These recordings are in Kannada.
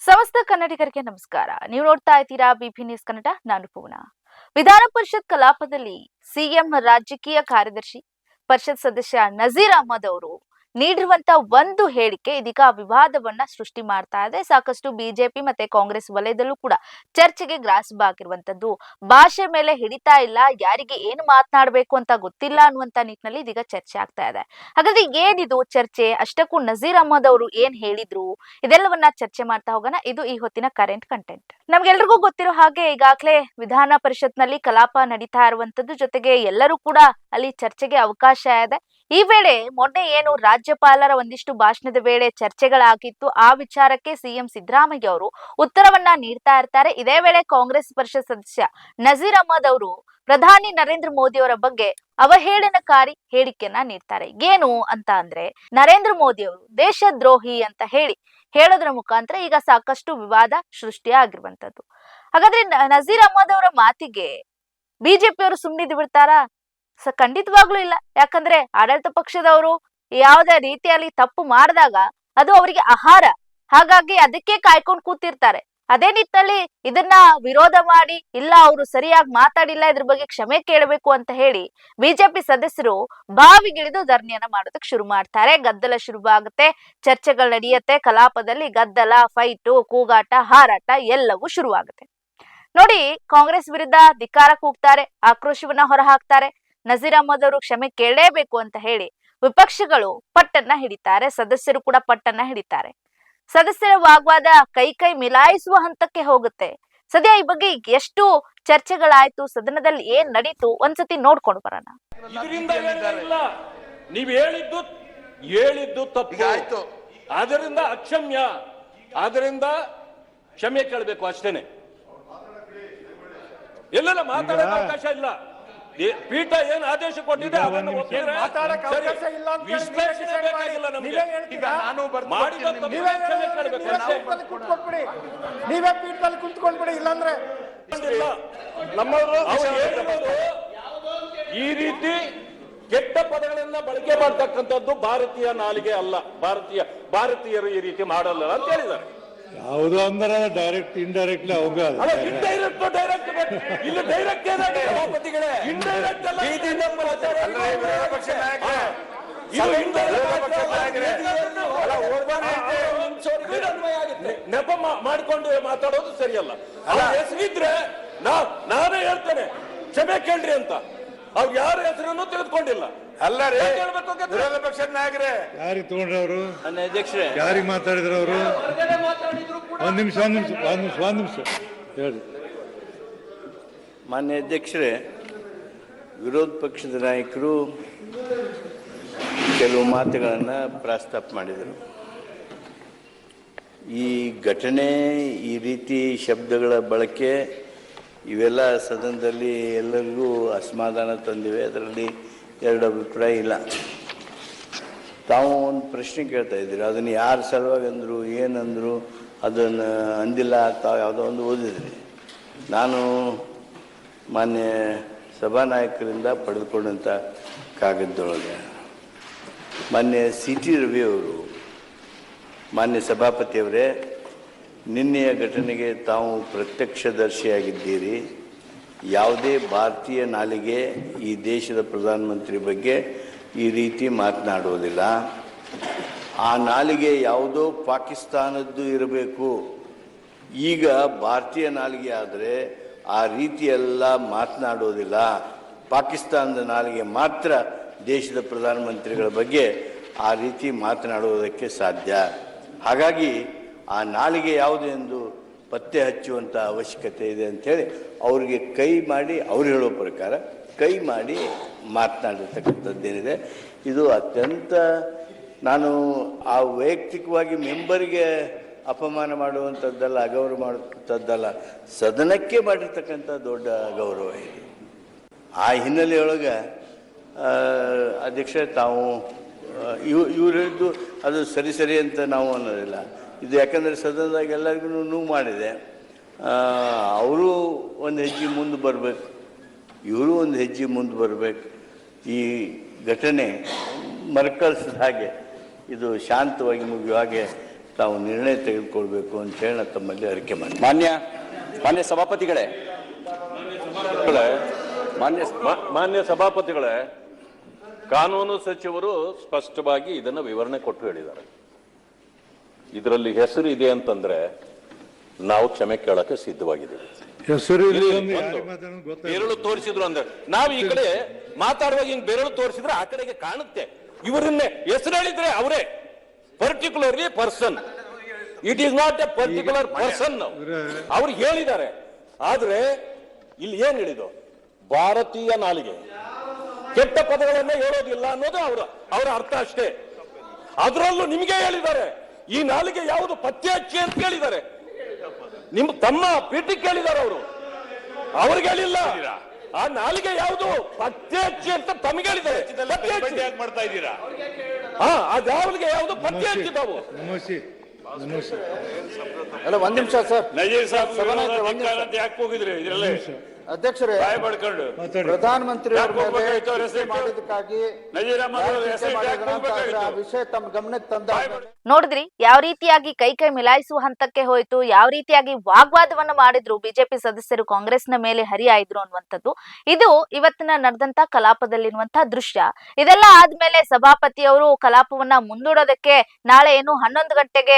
ಸಮಸ್ತ ಕನ್ನಡಿಗರಿಗೆ ನಮಸ್ಕಾರ. ನೀವು ನೋಡ್ತಾ ಇದ್ದೀರಾ ಬಿಪಿ ನ್ಯೂಸ್ ಕನ್ನಡ. ನಾನು ಪೂರ್ಣ. ವಿಧಾನ ಪರಿಷತ್ ಕಲಾಪದಲ್ಲಿ ಸಿಎಂ ರಾಜಕೀಯ ಕಾರ್ಯದರ್ಶಿ ಪರಿಷತ್ ಸದಸ್ಯ ನಜೀರ್ ಅಹಮದ್ ಅವರು ನೀಡಿರುವಂತ ಒಂದು ಹೇಳಿಕೆ ಇದೀಗ ವಿವಾದವನ್ನ ಸೃಷ್ಟಿ ಮಾಡ್ತಾ ಇದೆ. ಸಾಕಷ್ಟು ಬಿಜೆಪಿ ಮತ್ತೆ ಕಾಂಗ್ರೆಸ್ ವಲಯದಲ್ಲೂ ಕೂಡ ಚರ್ಚೆಗೆ ಗ್ರಾಸವಾಗಿರುವಂತದ್ದು. ಭಾಷೆ ಮೇಲೆ ಹಿಡಿತಾ ಇಲ್ಲ, ಯಾರಿಗೆ ಏನು ಮಾತನಾಡಬೇಕು ಅಂತ ಗೊತ್ತಿಲ್ಲ ಅನ್ನುವಂತ ನಿಟ್ಟಿನಲ್ಲಿ ಇದೀಗ ಚರ್ಚೆ ಆಗ್ತಾ ಇದೆ. ಹಾಗಾದ್ರೆ ಏನಿದು ಚರ್ಚೆ? ಅಷ್ಟಕ್ಕೂ ನಜೀರ್ ಅಹಮದ್ ಅವರು ಏನ್ ಹೇಳಿದ್ರು, ಇದೆಲ್ಲವನ್ನ ಚರ್ಚೆ ಮಾಡ್ತಾ ಹೋಗೋಣ. ಇದು ಈ ಹೊತ್ತಿನ ಕರೆಂಟ್ ಕಂಟೆಂಟ್. ನಮ್ಗೆಲ್ರಿಗೂ ಗೊತ್ತಿರೋ ಹಾಗೆ ಈಗಾಗಲೇ ವಿಧಾನ ಪರಿಷತ್ ನಲ್ಲಿ ಕಲಾಪ ನಡೀತಾ ಇರುವಂತದ್ದು, ಜೊತೆಗೆ ಎಲ್ಲರೂ ಕೂಡ ಅಲ್ಲಿ ಚರ್ಚೆಗೆ ಅವಕಾಶ ಇದೆ. ಈ ವೇಳೆ ಮೊನ್ನೆ ಏನು ರಾಜ್ಯಪಾಲರ ಒಂದಿಷ್ಟು ಭಾಷಣದ ವೇಳೆ ಚರ್ಚೆಗಳಾಗಿತ್ತು, ಆ ವಿಚಾರಕ್ಕೆ ಸಿಎಂ ಸಿದ್ದರಾಮಯ್ಯ ಅವರು ಉತ್ತರವನ್ನ ನೀಡ್ತಾ ಇರ್ತಾರೆ. ಇದೇ ವೇಳೆ ಕಾಂಗ್ರೆಸ್ ಪರಿಷತ್ ಸದಸ್ಯ ನಜೀರ್ ಅಹಮದ್ ಅವರು ಪ್ರಧಾನಿ ನರೇಂದ್ರ ಮೋದಿ ಅವರ ಬಗ್ಗೆ ಅವಹೇಳನಕಾರಿ ಹೇಳಿಕೆಯನ್ನ ನೀಡ್ತಾರೆ. ಏನು ಅಂತ ಅಂದ್ರೆ, ನರೇಂದ್ರ ಮೋದಿ ಅವರು ದೇಶದ್ರೋಹಿ ಅಂತ ಹೇಳೋದ್ರ ಮುಖಾಂತರ ಈಗ ಸಾಕಷ್ಟು ವಿವಾದ ಸೃಷ್ಟಿಯಾಗಿರುವಂತದ್ದು. ಹಾಗಾದ್ರೆ ನಜೀರ್ ಅಹಮದ್ ಅವರ ಮಾತಿಗೆ ಬಿಜೆಪಿಯವರು ಸುಮ್ಮನಿದ್ದು ಬಿಡ್ತಾರಾ? ಖಂಡಿತವಾಗ್ಲೂ ಇಲ್ಲ. ಯಾಕಂದ್ರೆ ಆಡಳಿತ ಪಕ್ಷದವರು ಯಾವುದೇ ರೀತಿಯಲ್ಲಿ ತಪ್ಪು ಮಾಡಿದಾಗ ಅದು ಅವರಿಗೆ ಆಹಾರ, ಹಾಗಾಗಿ ಅದಕ್ಕೆ ಕಾಯ್ಕೊಂಡು ಕೂತಿರ್ತಾರೆ. ಅದೇ ನಿಟ್ಟಿನಲ್ಲಿ ಇದನ್ನ ವಿರೋಧ ಮಾಡಿ, ಇಲ್ಲ ಅವರು ಸರಿಯಾಗಿ ಮಾತಾಡಿಲ್ಲ, ಇದ್ರ ಬಗ್ಗೆ ಕ್ಷಮೆ ಕೇಳಬೇಕು ಅಂತ ಹೇಳಿ ಬಿಜೆಪಿ ಸದಸ್ಯರು ಬಾವಿಗಿಳಿದು ಧರಣಿಯನ್ನ ಮಾಡೋದಕ್ಕೆ ಶುರು ಮಾಡ್ತಾರೆ. ಗದ್ದಲ ಶುರುವಾಗುತ್ತೆ, ಚರ್ಚೆಗಳು ನಡೆಯುತ್ತೆ. ಕಲಾಪದಲ್ಲಿ ಗದ್ದಲ, ಫೈಟು, ಕೂಗಾಟ, ಹಾರಾಟ ಎಲ್ಲವೂ ಶುರುವಾಗುತ್ತೆ. ನೋಡಿ, ಕಾಂಗ್ರೆಸ್ ವಿರುದ್ಧ ಧಿಕ್ಕಾರ ಕೂಗ್ತಾರೆ, ಆಕ್ರೋಶವನ್ನ ಹೊರಹಾಕ್ತಾರೆ. ನಜೀರ್ ಅಹಮದ್ ಅವರು ಕ್ಷಮೆ ಕೇಳಲೇಬೇಕು ಅಂತ ಹೇಳಿ ವಿಪಕ್ಷಗಳು ಪಟ್ಟನ್ನ ಹಿಡಿತಾರೆ, ಸದಸ್ಯರು ಕೂಡ ಪಟ್ಟನ್ನ ಹಿಡಿತಾರೆ. ಸದಸ್ಯರ ವಾಗ್ವಾದ ಕೈ ಮಿಲಾಯಿಸುವ ಹಂತಕ್ಕೆ ಹೋಗುತ್ತೆ. ಸದ್ಯ ಈ ಬಗ್ಗೆ ಎಷ್ಟು ಚರ್ಚೆಗಳಾಯ್ತು, ಸದನದಲ್ಲಿ ಏನ್ ನಡೀತು, ಒಂದ್ಸತಿ ನೋಡ್ಕೊಂಡು ಬರೋಣ. ನೀವು ಹೇಳಿದ್ದು ತಪ್ಪು, ಆದ್ರಿಂದ ಅಕ್ಷಮ್ಯ, ಆದ್ರಿಂದ ಕ್ಷಮೆ ಕೇಳಬೇಕು ಅಷ್ಟೇನೆ. ಎಲ್ಲೆಲ್ಲ ಮಾತಾಡೋಕೆ ಅವಕಾಶ ಇಲ್ಲ. ಪೀಠ ಏನ್ ಆದೇಶ ಕೊಟ್ಟಿದೆ ಅದನ್ನು ವಿಶ್ಲೇಷಣೆ ಬೇಕಾಗಿಲ್ಲ ನಮಗೆ. ನೀವೇ ಪೀಠದಲ್ಲಿ ಕುಳಿತುಕೊಂಡ್ಬಿಡಿ, ಇಲ್ಲಾಂದ್ರೆ ನಮ್ಮವರು ಈ ರೀತಿ ಕೆಟ್ಟ ಪದಗಳನ್ನ ಬಳಕೆ ಮಾಡ್ತಕ್ಕಂಥದ್ದು ಭಾರತೀಯ ನಾಲಿಗೆ ಅಲ್ಲ, ಭಾರತೀಯರು ಈ ರೀತಿ ಮಾಡಲ್ಲ ಅಂತ ಹೇಳಿದ್ದಾರೆ. ಯಾವುದು ಅಂದ್ರೆ ಡೈರೆಕ್ಟ್ ಇಂಡೈರೆಕ್ಟ್ಲಿ ಅವಾಗ ಇಂಡೈರೆಕ್ಟ್ ಡೈರೆಕ್ಟ್ ಇಲ್ಲಿ ಡೈರೆಕ್ಟ್ ಸಭಾಪತಿಗಳೇ ಇಂಡೈರೆಕ್ಟ್ ಅಲ್ಲ, ನೆಪ ಮಾಡಿಕೊಂಡು ಮಾತಾಡೋದು ಸರಿಯಲ್ಲ. ಹೆಸರಿದ್ರೆ ನಾನೇ ಹೇಳ್ತೇನೆ ಕ್ಷಮೆ ಕೇಳ್ರಿ ಅಂತ. ಅವ್ರು ಯಾರ ಹೆಸರನ್ನು ತೆಗೆದುಕೊಂಡಿಲ್ಲ. ಅಲ್ಲ ರೀ, ವಿರೋಧ ಪಕ್ಷದ ನಾಯಕರೇ ಯಾರಿಗೆ ತಗೊಂಡ್ರೆ ಅವರು, ಅಧ್ಯಕ್ಷರೇ ಯಾರಿಗೆ ಮಾತಾಡಿದ್ರು ಅವರು? ಒಂದ್ ನಿಮಿಷ ಹೇಳಿ. ಮಾನ್ಯ ಅಧ್ಯಕ್ಷರೇ, ವಿರೋಧ ಪಕ್ಷದ ನಾಯಕರು ಕೆಲವು ಮಾತುಗಳನ್ನು ಪ್ರಸ್ತಾಪ ಮಾಡಿದರು. ಈ ಘಟನೆ, ಈ ರೀತಿ ಶಬ್ದಗಳ ಬಳಕೆ ಇವೆಲ್ಲ ಸದನದಲ್ಲಿ ಎಲ್ಲರಿಗೂ ಅಸಮಾಧಾನ ತಂದಿವೆ. ಅದರಲ್ಲಿ ಎರಡು ಅಭಿಪ್ರಾಯ ಇಲ್ಲ. ತಾವು ಒಂದು ಪ್ರಶ್ನೆ ಕೇಳ್ತಾ ಇದ್ದೀರಿ, ಅದನ್ನು ಯಾರ ಸಲುವಾಗಿ ಅಂದರು, ಏನಂದರು, ಅದನ್ನು ಅಂದಿಲ್ಲ. ತಾವು ಯಾವುದೋ ಒಂದು ಓದಿದ್ರಿ. ನಾನು ಮಾನ್ಯ ಸಭಾನಾಯಕರಿಂದ ಪಡೆದುಕೊಂಡಂಥ ಕಾಗದದೊಳಗೆ ಮಾನ್ಯ CT ರವಿಯವರು, ಮಾನ್ಯ ಸಭಾಪತಿಯವರೇ, ನಿನ್ನೆಯ ಘಟನೆಗೆ ತಾವು ಪ್ರತ್ಯಕ್ಷದರ್ಶಿಯಾಗಿದ್ದೀರಿ. ಯಾವುದೇ ಭಾರತೀಯ ನಾಲಿಗೆ ಈ ದೇಶದ ಪ್ರಧಾನಮಂತ್ರಿ ಬಗ್ಗೆ ಈ ರೀತಿ ಮಾತನಾಡುವುದಿಲ್ಲ. ಆ ನಾಲಿಗೆ ಯಾವುದೋ ಪಾಕಿಸ್ತಾನದ್ದು ಇರಬೇಕು. ಈಗ ಭಾರತೀಯ ನಾಲಿಗೆ ಆದರೆ ಆ ರೀತಿಯೆಲ್ಲ ಮಾತನಾಡೋದಿಲ್ಲ. ಪಾಕಿಸ್ತಾನದ ನಾಲಿಗೆ ಮಾತ್ರ ದೇಶದ ಪ್ರಧಾನಮಂತ್ರಿಗಳ ಬಗ್ಗೆ ಆ ರೀತಿ ಮಾತನಾಡುವುದಕ್ಕೆ ಸಾಧ್ಯ. ಹಾಗಾಗಿ ಆ ನಾಲಿಗೆ ಯಾವುದು ಎಂದು ಪತ್ತೆ ಹಚ್ಚುವಂಥ ಅವಶ್ಯಕತೆ ಇದೆ ಅಂಥೇಳಿ ಅವರಿಗೆ ಕೈ ಮಾಡಿ, ಅವ್ರು ಹೇಳೋ ಪ್ರಕಾರ ಕೈ ಮಾಡಿ ಮಾತನಾಡಿರ್ತಕ್ಕಂಥದ್ದೇನಿದೆ, ಇದು ಅತ್ಯಂತ, ನಾನು ಆ ವೈಯಕ್ತಿಕವಾಗಿ ಮೆಂಬರ್ಗೆ ಅಪಮಾನ ಮಾಡುವಂಥದ್ದಲ್ಲ, ಅಗೌರವ ಮಾಡುವಂಥದ್ದಲ್ಲ, ಸದನಕ್ಕೆ ಮಾಡಿರ್ತಕ್ಕಂಥ ದೊಡ್ಡ ಗೌರವ ಇದೆ. ಆ ಹಿನ್ನೆಲೆಯೊಳಗೆ ಅಧ್ಯಕ್ಷ, ತಾವು ಇವ್ರು ಹೇಳಿದ್ದು ಅದು ಸರಿ ಅಂತ ನಾವು ಅನ್ನೋದಿಲ್ಲ. ಇದು ಯಾಕಂದರೆ ಸದನದಾಗ ಎಲ್ಲರಿಗೂ ನೋವು ಮಾಡಿದೆ. ಅವರು ಒಂದು ಹೆಜ್ಜೆ ಮುಂದೆ ಬರಬೇಕು, ಇವರು ಒಂದು ಹೆಜ್ಜೆ ಮುಂದೆ ಬರಬೇಕು. ಈ ಘಟನೆ ಮರುಕಳಿಸಿದ ಹಾಗೆ ಇದು ಶಾಂತವಾಗಿ ಮುಗಿಯುವ ಹಾಗೆ ತಾವು ನಿರ್ಣಯ ತೆಗೆದುಕೊಳ್ಬೇಕು ಅಂತ ಹೇಳಿ ನಾನು ತಮ್ಮಲ್ಲಿ ಅರಿಕೆ ಮಾಡಿ. ಮಾನ್ಯ ಸಭಾಪತಿಗಳೇ, ಮಾನ್ಯ ಸಭಾಪತಿಗಳೇ, ಕಾನೂನು ಸಚಿವರು ಸ್ಪಷ್ಟವಾಗಿ ಇದನ್ನು ವಿವರಣೆ ಕೊಟ್ಟು ಹೇಳಿದ್ದಾರೆ. ಇದರಲ್ಲಿ ಹೆಸರು ಇದೆ ಅಂತಂದ್ರೆ ನಾವು ಕ್ಷಮೆ ಕೇಳಕ್ಕೆ ಸಿದ್ಧವಾಗಿದ್ದೀವಿ. ಹೆಸರು ಬೆರಳು ತೋರಿಸಿದ್ರು ಅಂದ್ರೆ ನಾವು ಈ ಕಡೆ ಮಾತಾಡುವಾಗ ಹಿಂಗ್ ಬೆರಳು ತೋರಿಸಿದ್ರೆ ಆ ಕಡೆಗೆ ಕಾಣುತ್ತೆ. ಇವರನ್ನೇ ಹೆಸರು ಹೇಳಿದ್ರೆ ಅವರೇ particularly person, it is not A particular person ಅವ್ರು ಹೇಳಿದ್ದಾರೆ. ಆದ್ರೆ ಇಲ್ಲಿ ಏನ್ ಹೇಳಿದ್ರು, ಭಾರತೀಯ ನಾಲಿಗೆ ಕೆಟ್ಟ ಪದಗಳನ್ನ ಹೇಳೋದಿಲ್ಲ ಅನ್ನೋದು ಅವರ ಅರ್ಥ ಅಷ್ಟೇ. ಅದರಲ್ಲೂ ನಿಮಗೆ ಹೇಳಿದ್ದಾರೆ ಈ ನಾಲಿಗೆ ಯಾವುದು ಪತ್ತೆ ಹಚ್ಚಿ ಅಂತ ಹೇಳಿದ್ದಾರೆ. ನಿಮ್ ತಮ್ಮ ಪೀಠಕ್ಕೆ ಹೇಳಿದ್ದಾರೆ ಅವರು, ಅವ್ರಿಗೆ ಹೇಳಿಲ್ಲ. ಆ ನಾಲಿಗೆ ಯಾವುದು ಪತ್ತೆ ಹಚ್ಚಿ ಅಂತ ತಮಗೆ ಹೇಳಿದ್ದಾರೆ. ಮಾಡ್ತಾ ಇದ್ದೀರಾ? ಅದಾವಲಿಗೆ ಯಾವುದು ಪತ್ತೆ ಹಚ್ಚಿದ್ದಾವು. ಅಲ್ಲ, ಒಂದ್ ನಿಮಿಷ ಸರ್. ನಜೀರ್ ಸಾಹೇಬ್ ಯಾಕೆ ಹೋಗಿದ್ರಿ ಇದರಲ್ಲೇ? ಅಧ್ಯಕ್ಷರೇ, ಬಾಯ್ ಬಡ್ಕೊಂಡು ಪ್ರಧಾನಮಂತ್ರಿ ಮಾಡಿದ್ದಕ್ಕಾಗಿ ವಿಷಯ ತಮ್ಮ ಗಮನಕ್ಕೆ ತಂದ ನೋಡಿದ್ರಿ ಯಾವ ರೀತಿಯಾಗಿ ಕೈ ಮಿಲಾಯಿಸುವ ಹಂತಕ್ಕೆ ಹೋಯ್ತು, ಯಾವ ರೀತಿಯಾಗಿ ವಾಗ್ವಾದವನ್ನ ಮಾಡಿದ್ರು ಬಿಜೆಪಿ ಸದಸ್ಯರು ಕಾಂಗ್ರೆಸ್ನ ಮೇಲೆ ಹರಿಯಾಯ್ದ್ರು ಅನ್ನುವಂಥದ್ದು. ಇದು ಇವತ್ತಿನ ನಡೆದಂತ ಕಲಾಪದಲ್ಲಿರುವಂತಹ ದೃಶ್ಯ. ಇದೆಲ್ಲ ಆದ್ಮೇಲೆ ಸಭಾಪತಿಯವರು ಕಲಾಪವನ್ನ ಮುಂದೂಡೋದಕ್ಕೆ ನಾಳೆ ಏನು 11 ಗಂಟೆಗೆ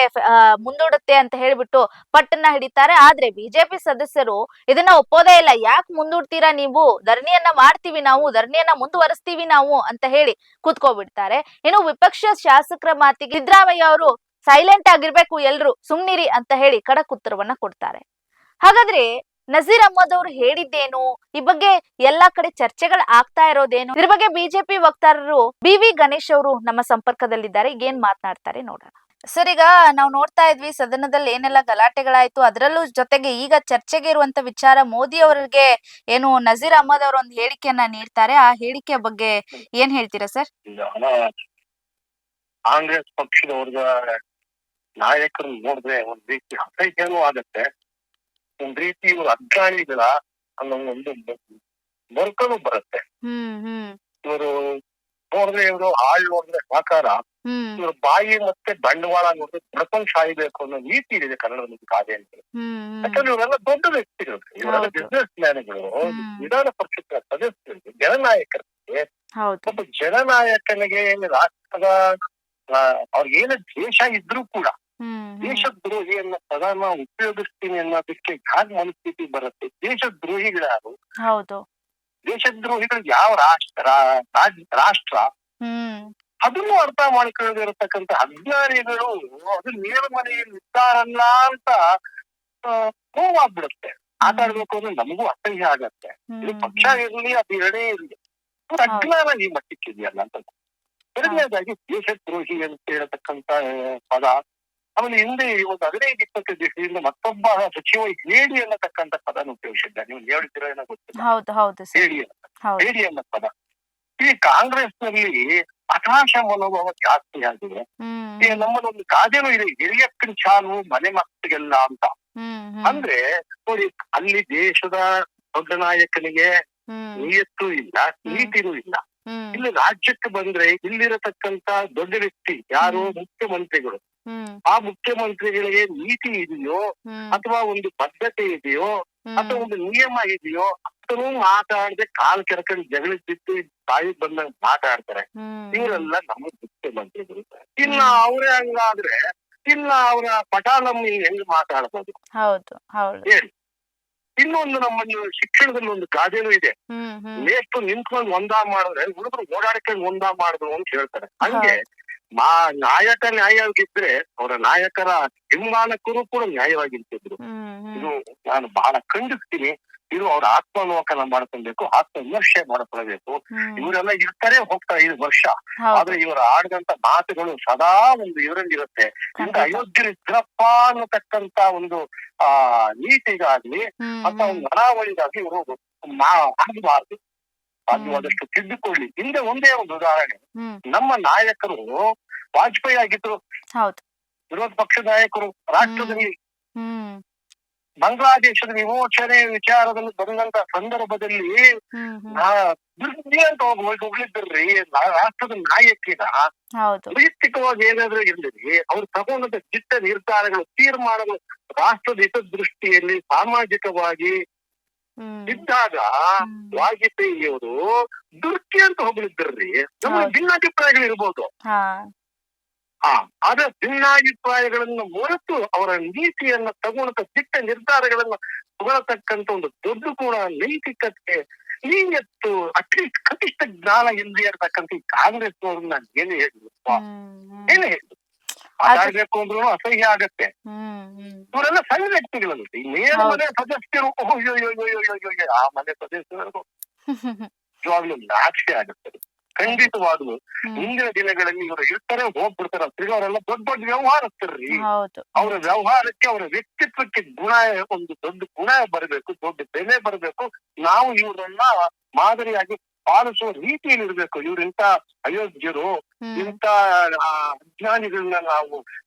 ಮುಂದೂಡುತ್ತೆ ಅಂತ ಹೇಳ್ಬಿಟ್ಟು ಪಟ್ಟನ್ನ ಹಿಡಿತಾರೆ. ಆದ್ರೆ ಬಿಜೆಪಿ ಸದಸ್ಯರು ಇದನ್ನ ಒಪ್ಪೋದೇ ಇಲ್ಲ. ಯಾಕೆ ಮುಂದೂಡ್ತೀರಾ ನೀವು, ಧರಣಿಯನ್ನ ಮಾಡ್ತೀವಿ ನಾವು, ಧರಣಿಯನ್ನ ಮುಂದುವರಿಸ್ತೀವಿ ನಾವು ಅಂತ ಹೇಳಿ ಕೂತ್ಕೋಬಿಡ್ತಾರೆ. ಇನ್ನು ವಿಪಕ್ಷ ಶಾಸಕರ ಮಾತಿಗೆ ಸಿದ್ದರಾಮಯ್ಯ ಅವರು ಸೈಲೆಂಟ್ ಆಗಿರ್ಬೇಕು, ಎಲ್ರು ಸುಮ್ನಿರಿ ಅಂತ ಹೇಳಿ ಖಡಕ್ ಉತ್ತರವನ್ನ ಕೊಡ್ತಾರೆ. ಹಾಗಾದ್ರೆ ನಜೀರ್ ಅಹ್ಮದ್ ಅವರು ಹೇಳಿದ್ದೇನು, ಈ ಬಗ್ಗೆ ಎಲ್ಲಾ ಕಡೆ ಚರ್ಚೆಗಳು ಆಗ್ತಾ ಇರೋದೇನು, ಇದ್ರ ಬಗ್ಗೆ ಬಿಜೆಪಿ ವಕ್ತಾರರು BV ಗಣೇಶ್ ಅವರು ನಮ್ಮ ಸಂಪರ್ಕದಲ್ಲಿದ್ದಾರೆ. ಏನ್ ಮಾತನಾಡ್ತಾರೆ ನೋಡೋಣ. ಸರ್, ಈಗ ನಾವು ನೋಡ್ತಾ ಇದ್ವಿ ಸದನದಲ್ಲಿ ಏನೆಲ್ಲ ಗಲಾಟೆಗಳಾಯ್ತು. ಅದರಲ್ಲೂ ಜೊತೆಗೆ ಈಗ ಚರ್ಚೆಗೆ ಇರುವಂತ ವಿಚಾರ, ಮೋದಿ ಅವರಿಗೆ ಏನು ನಜೀರ್ ಅಹ್ಮದ್ ಅವರು ಒಂದು ಹೇಳಿಕೆಯನ್ನ ನೀಡ್ತಾರೆ. ಆ ಹೇಳಿಕೆ ಬಗ್ಗೆ ಏನ್ ಹೇಳ್ತೀರಾ ಸರ್? ಕಾಂಗ್ರೆಸ್ ಪಕ್ಷದವ್ರ ನಾಯಕರು ನೋಡಿದ್ರೆ ಒಂದ್ ರೀತಿ ಅಸಹ್ಯನೂ ಆಗತ್ತೆ, ಒಂದ್ ರೀತಿ ಇವ್ರ ಅಜ್ಞಾನಿಗಳ ಅನ್ನೋ ಒಂದು ಬರ್ಕನು ಬರುತ್ತೆ. ಇವರು ನೋಡಿದ್ರೆ ಇವರು ಆಳ್ ನೋಡಿದ್ರೆ ಸಾಕಾರ, ಇವ್ರ ಬಾಯಿ ಮತ್ತೆ ಬಂಡವಾಳ ನೋಡಿದ್ರೆ ಬಡ್ಕೊಂಡ್ ಸಾಯ್ಬೇಕು ಅನ್ನೋ ನೀತಿ ಇದೆ ಕನ್ನಡದ ಗಾದೆ ಅಂತ. ಯಾಕಂದ್ರೆ ಇವರೆಲ್ಲ ದೊಡ್ಡ ವ್ಯಕ್ತಿಗಳು, ಇವರೆಲ್ಲ ಬಿಸ್ನೆಸ್ ಮ್ಯಾನ್ಗಳು, ವಿಧಾನ ಪರಿಷತ್ ಸದಸ್ಯರಿಗೆ, ಜನನಾಯಕರಿಗೆ. ಒಬ್ಬ ಜನನಾಯಕನಿಗೆ ರಾಷ್ಟ್ರದ ಅವ್ರಿಗೇನ ದ್ವೇಷ ಇದ್ರೂ ಕೂಡ ದೇಶದ್ರೋಹಿ ಅನ್ನೋ ಪದನ ಉಪಯೋಗಿಸ್ತೀನಿ ಅನ್ನೋದಕ್ಕೆ ಯಾಕೆ ಮನಸ್ಥಿತಿ ಬರುತ್ತೆ? ದೇಶದ್ರೋಹಿಗಳ್ಯಾರು? ದೇಶದ್ರೋಹಿಗಳು ಯಾವ ರಾಷ್ಟ್ರ ಅದನ್ನು ಅರ್ಥ ಮಾಡ್ಕೊಳ್ಳದಿರತಕ್ಕಂತ ಅಜ್ಞಾನಿಗಳು ಅದು ನೇರಮನೆಯಲ್ಲಿ ಇದ್ದಾರಲ್ಲ ಅಂತ ನೋವಾಗ್ಬಿಡುತ್ತೆ. ಮಾತಾಡ್ಬೇಕು ಅಂದ್ರೆ ನಮಗೂ ಅಸಹ್ಯ ಆಗತ್ತೆ. ಇದು ಪಕ್ಷ ಇರ್ಲಿ, ಅದು ಎರಡೇ ಇರ್ಲಿ, ಅಜ್ಞಾನ ಈ ಮಟ್ಟಕ್ಕಿದೆಯಲ್ಲ ಅಂತ. ಎರಡನೇದಾಗಿ ದೇಶದ್ರೋಹಿ ಅಂತ ಹೇಳತಕ್ಕಂತ ಪದ, ಆಮೇಲೆ ಹಿಂದೆ ಒಂದು 15-20 ದಿವಸದಿಂದ ಮತ್ತೊಬ್ಬ ಸಚಿವ ಹೇಳಿ ಅನ್ನತಕ್ಕಂತ ಪದನ ಉಪಯೋಗಿಸಿದ್ದ. ನೀವು ಹೇಳಿದಿರೋ ಏನೋ ಗೊತ್ತಿಲ್ಲ, ಹೇಳಿ ಅನ್ನೋ ಪದ. ಈ ಕಾಂಗ್ರೆಸ್ ನಲ್ಲಿ ಹತಾಶ ಮನೋಭಾವ ಜಾಸ್ತಿ ಆಗಿದೆ. ಈಗ ನಮ್ಮದೊಂದು ಗಾದೆನೂ ಇದೆ, ಹಿರಿಯಕ್ಕನ ಚಾಲು ಮನೆ ಮಕ್ಕಳಿಗೆಲ್ಲ ಅಂತ. ಅಂದ್ರೆ ನೋಡಿ, ಅಲ್ಲಿ ದೇಶದ ದೊಡ್ಡ ನಾಯಕನಿಗೆ ನಿಯತ್ತೂ ಇಲ್ಲ, ನೀತಿನೂ ಇಲ್ಲ. ಇಲ್ಲಿ ರಾಜ್ಯಕ್ಕೆ ಬಂದ್ರೆ ಇಲ್ಲಿರತಕ್ಕಂತ ದೊಡ್ಡ ವ್ಯಕ್ತಿ ಯಾರು, ಮುಖ್ಯಮಂತ್ರಿಗಳು. ಆ ಮುಖ್ಯಮಂತ್ರಿಗಳಿಗೆ ನೀತಿ ಇದೆಯೋ ಅಥವಾ ಒಂದು ಬದ್ಧತೆ ಇದೆಯೋ ಅಥವಾ ಒಂದು ನಿಯಮ ಇದೆಯೋ ಅದನ್ನು ಮಾತಾಡದೆ ಕಾಲ್ ಕೆರ್ಕೊಂಡು ಜಗಳಕ್ಕೆ ಬಿಟ್ಟು ಬಾಯಿ ಬಂದಂಗ್ ಮಾತಾಡ್ತಾರೆ. ಇವರೆಲ್ಲ ನಮ್ಮ ಮುಖ್ಯಮಂತ್ರಿಗಳು. ಇನ್ನ ಅವರೇ ಹಂಗಾದ್ರೆ ಇನ್ನ ಅವರ ಪಟಾಲಮ್ಮಿ ಹೆಂಗ್ ಮಾತಾಡ್ಬೋದು ಹೇಳಿ? ಇನ್ನೊಂದು ನಮ್ಮಲ್ಲಿ ಶಿಕ್ಷಣದಲ್ಲಿ ಒಂದು ಗಾದೆನೂ ಇದೆ, ಮೇಷ್ಟು ನಿಂತ್ಕೊಂಡು ಒಂದಾ ಮಾಡಿದ್ರೆ ಹುಡುಗರು ಓಡಾಡ್ಕೊಂಡು ಒಂದಾ ಮಾಡಿದ್ರು ಅಂತ ಹೇಳ್ತಾರೆ. ಹಂಗೆ ನಾಯಕ ನ್ಯಾಯವಾಗಿದ್ರೆ ಅವರ ನಾಯಕರ ಹಿಂಬಾಲಕರು ಕೂಡ ನ್ಯಾಯವಾಗಿರ್ತಿದ್ರು. ಇದು ನಾನು ಬಹಳ ಖಂಡಿಸ್ತೀನಿ. ಇದು ಅವ್ರ ಆತ್ಮಾವಲೋಕನ ಮಾಡ್ಕೊಳ್ಬೇಕು, ಆತ್ಮವಿಮರ್ಶೆ ಮಾಡ್ಕೊಳ್ಬೇಕು. ಇವರೆಲ್ಲ ಇರ್ತಾರೆ ಹೋಗ್ತಾರೆ 5 ವರ್ಷ, ಆದ್ರೆ ಇವರು ಆಡಿದಂತ ಮಾತುಗಳು ಸದಾ ಒಂದು ಇವರಲ್ಲಿರುತ್ತೆ. ಇಂತ ಅಯೋಗ್ಯರಿದ್ರಪ್ಪ ಅನ್ನತಕ್ಕಂತ ಒಂದು ನೀತಿಗಾಗ್ಲಿ ಅಥವಾ ಒಂದು ಅನಾವಳಿಗಾಗಿ ಇವರು ಆಗಬಾರ್ದು. ಸಾಧ್ಯವಾದಷ್ಟು ತಿದ್ದುಕೊಳ್ಳಿ. ಹಿಂದೆ ಒಂದೇ ಒಂದು ಉದಾಹರಣೆ, ನಮ್ಮ ನಾಯಕರು ವಾಜಪೇಯಿ ಆಗಿದ್ರು, ವಿರೋಧ ಪಕ್ಷ ನಾಯಕರು ರಾಷ್ಟ್ರದಲ್ಲಿ ಬಾಂಗ್ಲಾದೇಶದ ವಿಮೋಚನೆ ವಿಚಾರದಲ್ಲಿ ಬಂದಂತ ಸಂದರ್ಭದಲ್ಲಿ ಹ್ಮ್ ಹ್ಮ್ ದುರ್ಗಿ ಅಂತ ಹೋಗ್ಲಿದ್ರಿ ರಾಷ್ಟ್ರದ ನಾಯಕಿನ ಹೌದು ವೈಯಕ್ತಿಕವಾಗಿ ಏನಾದ್ರೂ ಇರಲಿ ಅವ್ರು ತಗೊಂಡಂತ ದಿಟ್ಟ ನಿರ್ಧಾರಗಳು ತೀರ್ಮಾನಗಳು ರಾಷ್ಟ್ರದ ಹಿತದೃಷ್ಟಿಯಲ್ಲಿ ಸಾಮಾಜಿಕವಾಗಿ ಹ್ಮ್ ಇದ್ದಾಗ ವಾಜಪೇಯಿಯವರು ದುರ್ಗಿ ಅಂತ ಹೋಗ್ಲಿದ್ರಿ ನಮಗೆ ಭಿನ್ನಾಭಿಪ್ರಾಯಗಳು ಇರ್ಬೋದು. ಹಾ ಆದ್ರೆ ಭಿನ್ನಾಭಿಪ್ರಾಯಗಳನ್ನ ಹೊರತು ಅವರ ನೀತಿಯನ್ನ ತಗೊಳ್ಳತ ದಿಟ್ಟ ನಿರ್ಧಾರಗಳನ್ನ ತಗೊಳತಕ್ಕಂತ ಒಂದು ದೊಡ್ಡ ಕೂಡ ನೈತಿಕತೆ ನೀಯತ್ತು ಅಟ್ಲೀಸ್ಟ್ ಕನಿಷ್ಠ ಜ್ಞಾನ ಇಲ್ಲದೆ ಇರತಕ್ಕಂತ ಈ ಕಾಂಗ್ರೆಸ್ನವ್ರನ್ನ ಏನೇ ಹೇಳಿದ್ರು ಏನೇ ಹೇಳಿದ್ರು ಮಾತಾಡ್ಬೇಕು ಅಂದ್ರೂ ಅಸಹ್ಯ ಆಗತ್ತೆ. ಇವರೆಲ್ಲ ಸಣ್ಣ ವ್ಯಕ್ತಿಗಳಲ್ಲ, ಈ ನೇರ ಮನೆ ಸದಸ್ಯರು ಆ ಮನೆ ಸದಸ್ಯರಿಗೂ ನಿಜವಾಗ್ಲೂ ನಾಚಿಕೆ ಆಗುತ್ತೆ. ಖಂಡಿತವಾಗ್ಲು ಮುಂದಿನ ದಿನಗಳಲ್ಲಿ ಇವರು ಇರ್ತಾರೆ ಹೋಗ್ಬಿಡ್ತಾರ. ತಿರ್ಗಿ ಅವರೆಲ್ಲ ದೊಡ್ಡ ದೊಡ್ಡ ವ್ಯವಹಾರಸ್ಥರ್ರಿ. ಅವರ ವ್ಯವಹಾರಕ್ಕೆ ಅವರ ವ್ಯಕ್ತಿತ್ವಕ್ಕೆ ಒಂದು ದೊಡ್ಡ ಗುಣ ಬರಬೇಕು, ದೊಡ್ಡ ಬೆಲೆ ಬರಬೇಕು. ನಾವು ಇವ್ರನ್ನ ಮಾದರಿಯಾಗಿ ಪಾಲಿಸುವ ರೀತಿಯಲ್ಲಿ ಇರ್ಬೇಕು. ಇವ್ರಿಂತ ಅಯೋಗ್ಯರು ಇಂತ ಅಜ್ಞಾನಿಗಳನ್ನ ನಾವು